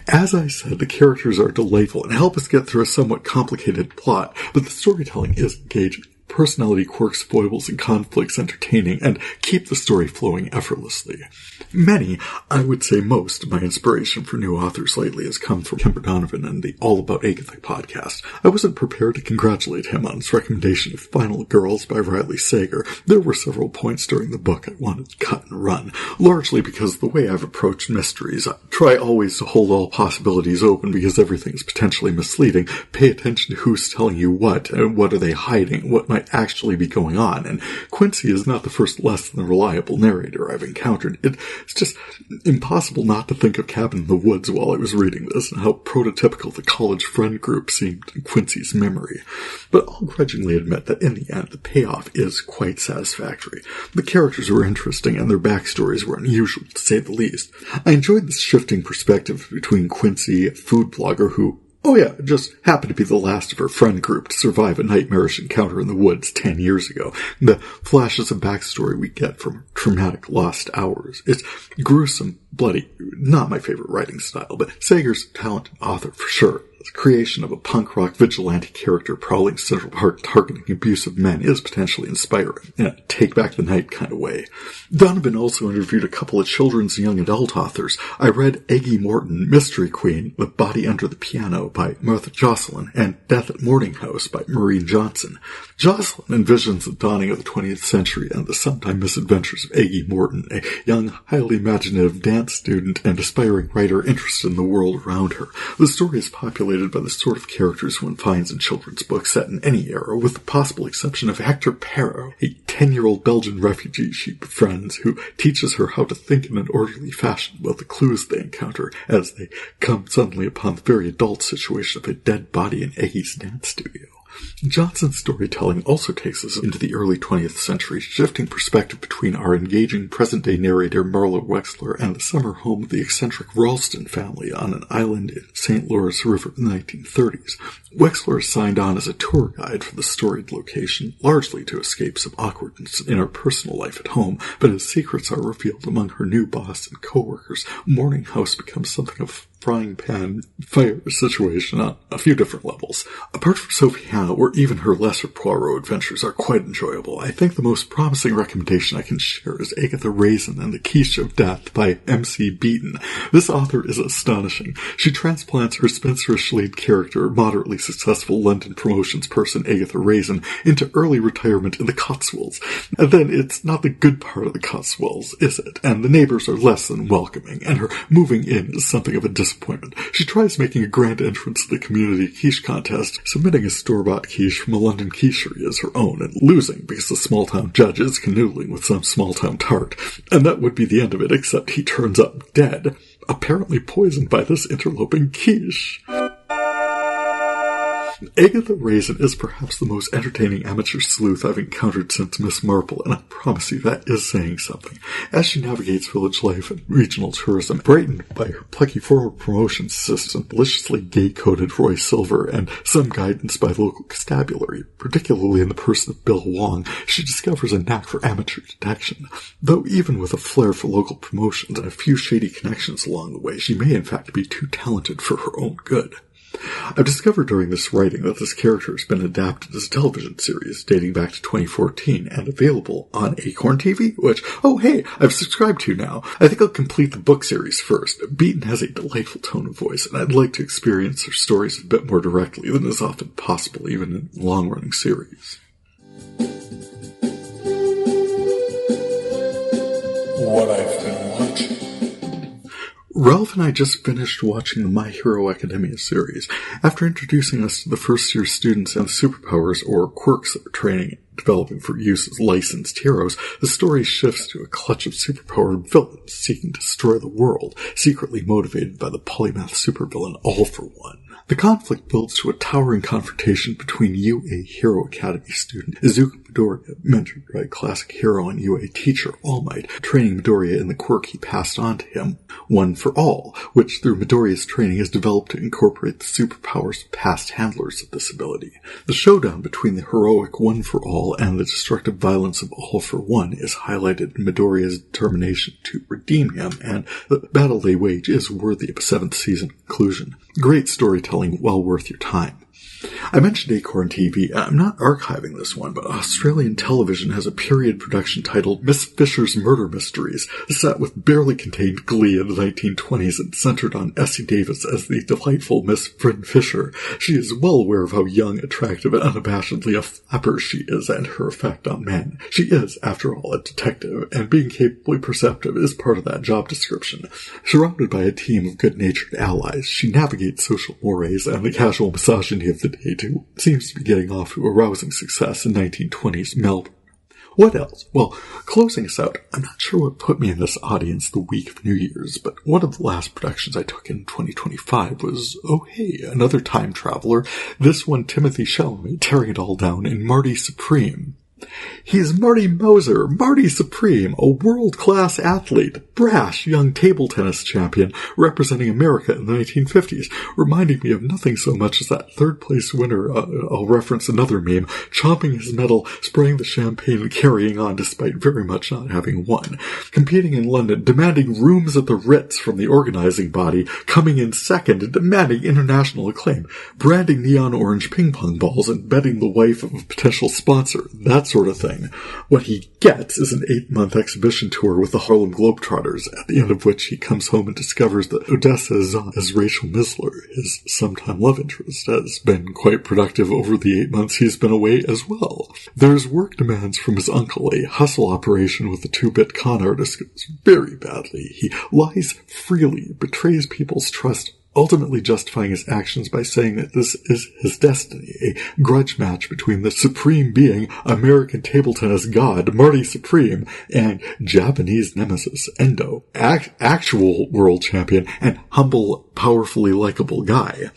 As I said, the characters are delightful and help us get through a somewhat complicated plot, but the storytelling is engaging. personality quirks, foibles, and conflicts entertaining, and keep the story flowing effortlessly. Many, I would say most, of my inspiration for new authors lately has come from Kimber Donovan and the All About Agatha podcast. I wasn't prepared to congratulate him on his recommendation of Final Girls by Riley Sager. There were several points during the book I wanted to cut and run, largely because of the way I've approached mysteries. I try always to hold all possibilities open because everything is potentially misleading. Pay attention to who's telling you what, and what are they hiding, what might actually be going on. And Quincy is not the first less than reliable narrator I've encountered. It's just impossible not to think of Cabin in the Woods while I was reading this, and how prototypical the college friend group seemed in Quincy's memory. But I'll grudgingly admit that in the end, the payoff is quite satisfactory. The characters were interesting, and their backstories were unusual, to say the least. I enjoyed this shifting perspective between Quincy, a food blogger who, just happened to be the last of her friend group to survive a nightmarish encounter in the woods 10 years ago. The flashes of backstory we get from traumatic lost hours. It's gruesome, bloody, not my favorite writing style, but Sager's a talented author for sure. The creation of a punk rock vigilante character prowling Central Park targeting abusive men is potentially inspiring, in a take-back-the-night kind of way. Donovan also interviewed a couple of children's and young adult authors. I read Aggie Morton, Mystery Queen, The Body Under the Piano by Martha Jocelyn, and Death at Morning House by Maureen Johnson. Jocelyn envisions the dawning of the 20th century and the sometime misadventures of Aggie Morton, a young, highly imaginative dance student and aspiring writer interested in the world around her. The story is populated by the sort of characters one finds in children's books set in any era, with the possible exception of Hector Perro, a 10-year-old Belgian refugee she befriends, who teaches her how to think in an orderly fashion about the clues they encounter as they come suddenly upon the very adult situation of a dead body in Aggie's dance studio. Johnson's storytelling also takes us into the early 20th century, shifting perspective between our engaging present-day narrator Marla Wexler and the summer home of the eccentric Ralston family on an island in St. Lawrence River in the 1930s. Wexler is signed on as a tour guide for the storied location, largely to escape some awkwardness in her personal life at home, but as secrets are revealed among her new boss and co-workers, Morning House becomes something of a frying pan fire situation on a few different levels. Apart from Sophie Hannah, or even her lesser Poirot adventures are quite enjoyable, I think the most promising recommendation I can share is Agatha Raisin and the Quiche of Death by M.C. Beaton. This author is astonishing. She transplants her spinsterish lead character, moderately successful London promotions person Agatha Raisin, into early retirement in the Cotswolds. And then it's not the good part of the Cotswolds, is it? And the neighbors are less than welcoming, and her moving in is something of a disappointment. She tries making a grand entrance to the community quiche contest, submitting a store-bought quiche from a London quichery as her own, and losing because the small-town judge is canoodling with some small-town tart. And that would be the end of it, except he turns up dead, apparently poisoned by this interloping quiche. Agatha Raisin is perhaps the most entertaining amateur sleuth I've encountered since Miss Marple, and I promise you that is saying something. As she navigates village life and regional tourism, brightened by her plucky former promotions assistant, deliciously gay-coded Roy Silver, and some guidance by local constabulary, particularly in the person of Bill Wong, she discovers a knack for amateur detection. Though even with a flair for local promotions and a few shady connections along the way, she may in fact be too talented for her own good. I've discovered during this writing that this character has been adapted as a television series dating back to 2014 and available on AcornTV, which, I've subscribed to now. I think I'll complete the book series first. Beaton has a delightful tone of voice, and I'd like to experience her stories a bit more directly than is often possible even in long-running series. What I've been watching. Ralph and I just finished watching the My Hero Academia series. After introducing us to the first-year students and the superpowers or quirks that are training and developing for use as licensed heroes, the story shifts to a clutch of superpowered villains seeking to destroy the world, secretly motivated by the polymath supervillain All for One. The conflict builds to a towering confrontation between UA Hero Academy student Izuku Midoriya, mentored by classic hero and UA teacher All Might, training Midoriya in the quirk he passed on to him, One for All, which through Midoriya's training is developed to incorporate the superpowers of past handlers of this ability. The showdown between the heroic One for All and the destructive violence of All for One is highlighted in Midoriya's determination to redeem him, and the battle they wage is worthy of a 7th season conclusion. Great storytelling, well worth your time. I mentioned AcornTV. I'm not archiving this one, but Australian television has a period production titled Miss Fisher's Murder Mysteries, set with barely contained glee in the 1920s and centered on Essie Davis as the delightful Miss Bryn Fisher. She is well aware of how young, attractive, and unabashedly a flapper she is and her effect on men. She is, after all, a detective, and being capably perceptive is part of that job description. Surrounded by a team of good-natured allies, she navigates social mores and the casual misogyny of the day too seems to be getting off to a rousing success in 1920s Melbourne. What else? Well, closing us out, I'm not sure what put me in this audience the week of New Year's, but one of the last productions I took in 2025 was, oh hey, another time traveler, this one Timothy Chalamet tearing it all down in Marty Supreme. He's Marty Moser, Marty Supreme, a world-class athlete, brash young table tennis champion representing America in the 1950s, reminding me of nothing so much as that third-place winner, I'll reference another meme, chomping his medal, spraying the champagne and carrying on despite very much not having won. Competing in London, demanding rooms at the Ritz from the organizing body, coming in second and demanding international acclaim, branding neon orange ping-pong balls and betting the wife of a potential sponsor, that sort of thing. What he gets is an 8-month exhibition tour with the Harlem Globetrotters, at the end of which he comes home and discovers that Odessa Zahn, as Rachel Misler, his sometime love interest, has been quite productive over the 8 months he's been away as well. There's work demands from his uncle, a hustle operation with a 2-bit con artist goes very badly. He lies freely, betrays people's trust, ultimately justifying his actions by saying that this is his destiny, a grudge match between the supreme being, American table tennis god, Marty Supreme, and Japanese nemesis, Endo, actual world champion, and humble, powerfully likable guy.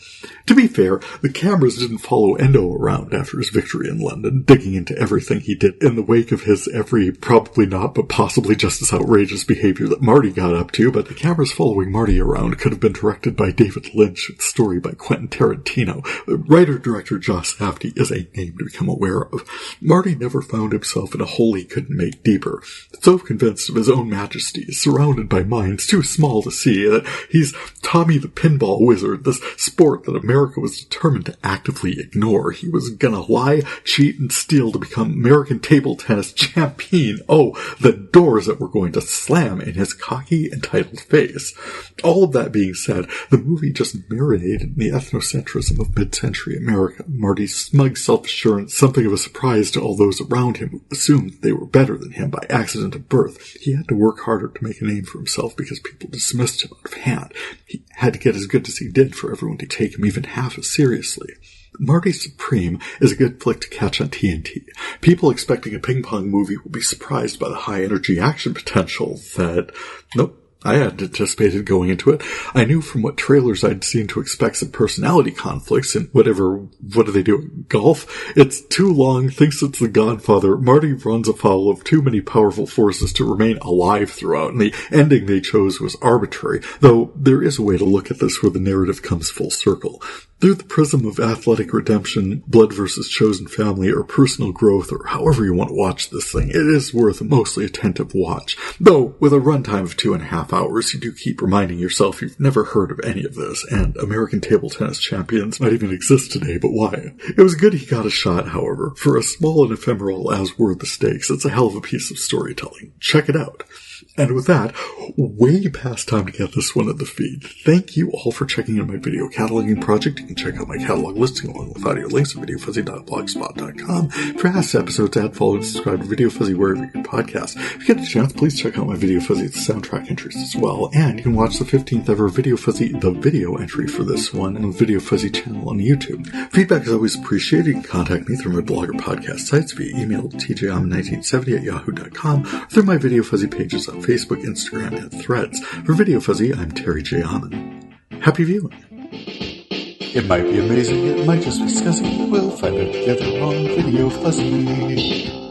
To be fair, the cameras didn't follow Endo around after his victory in London, digging into everything he did in the wake of his every probably not but possibly just as outrageous behavior that Marty got up to, but the cameras following Marty around could have been directed by David Lynch, with story by Quentin Tarantino. Writer-director Joss Safdie is a name to become aware of. Marty never found himself in a hole he couldn't make deeper. So convinced of his own majesty, surrounded by minds too small to see, that he's Tommy the Pinball Wizard, this sport that America was determined to actively ignore. He was gonna lie, cheat, and steal to become American table tennis champion. Oh, the doors that were going to slam in his cocky, entitled face. All of that being said, the movie just marinated in the ethnocentrism of mid-century America. Marty's smug self-assurance, something of a surprise to all those around him who assumed they were better than him by accident of birth. He had to work harder to make a name for himself because people dismissed him out of hand. He had to get as good as he did for everyone to take him even half as seriously. Marty Supreme is a good flick to catch on TNT. People expecting a ping-pong movie will be surprised by the high-energy action potential that, nope, I hadn't anticipated going into it. I knew from what trailers I'd seen to expect some personality conflicts and what do they do? Golf? It's too long, thinks it's The Godfather. Marty runs afoul of too many powerful forces to remain alive throughout, and the ending they chose was arbitrary, though there is a way to look at this where the narrative comes full circle. Through the prism of athletic redemption, blood versus chosen family, or personal growth, or however you want to watch this thing, it is worth a mostly attentive watch. Though, with a runtime of 2.5 hours, you do keep reminding yourself you've never heard of any of this, and American table tennis champions might even exist today, but why? It was good he got a shot, however. For as small and ephemeral as were the stakes, it's a hell of a piece of storytelling. Check it out. And with that, way past time to get this one at the feed. Thank you all for checking out my video cataloging project. You can check out my catalog listing along with audio links at VideoFuzzy.blogspot.com. For past episodes, add, follow, and subscribe to VideoFuzzy wherever you get podcasts. If you get a chance, please check out my VideoFuzzy soundtrack entries as well. And you can watch the 15th ever VideoFuzzy, the video entry for this one, on the VideoFuzzy channel on YouTube. Feedback is always appreciated. You can contact me through my blog or podcast sites via email to tjaman1970@yahoo.com, or through my VideoFuzzy pages on Facebook, Instagram, and Threads. For VideoFuzzy, I'm Terry J. Aman. Happy viewing. It might be amazing, it might just be scuzzy. We'll find out together on VideoFuzzy.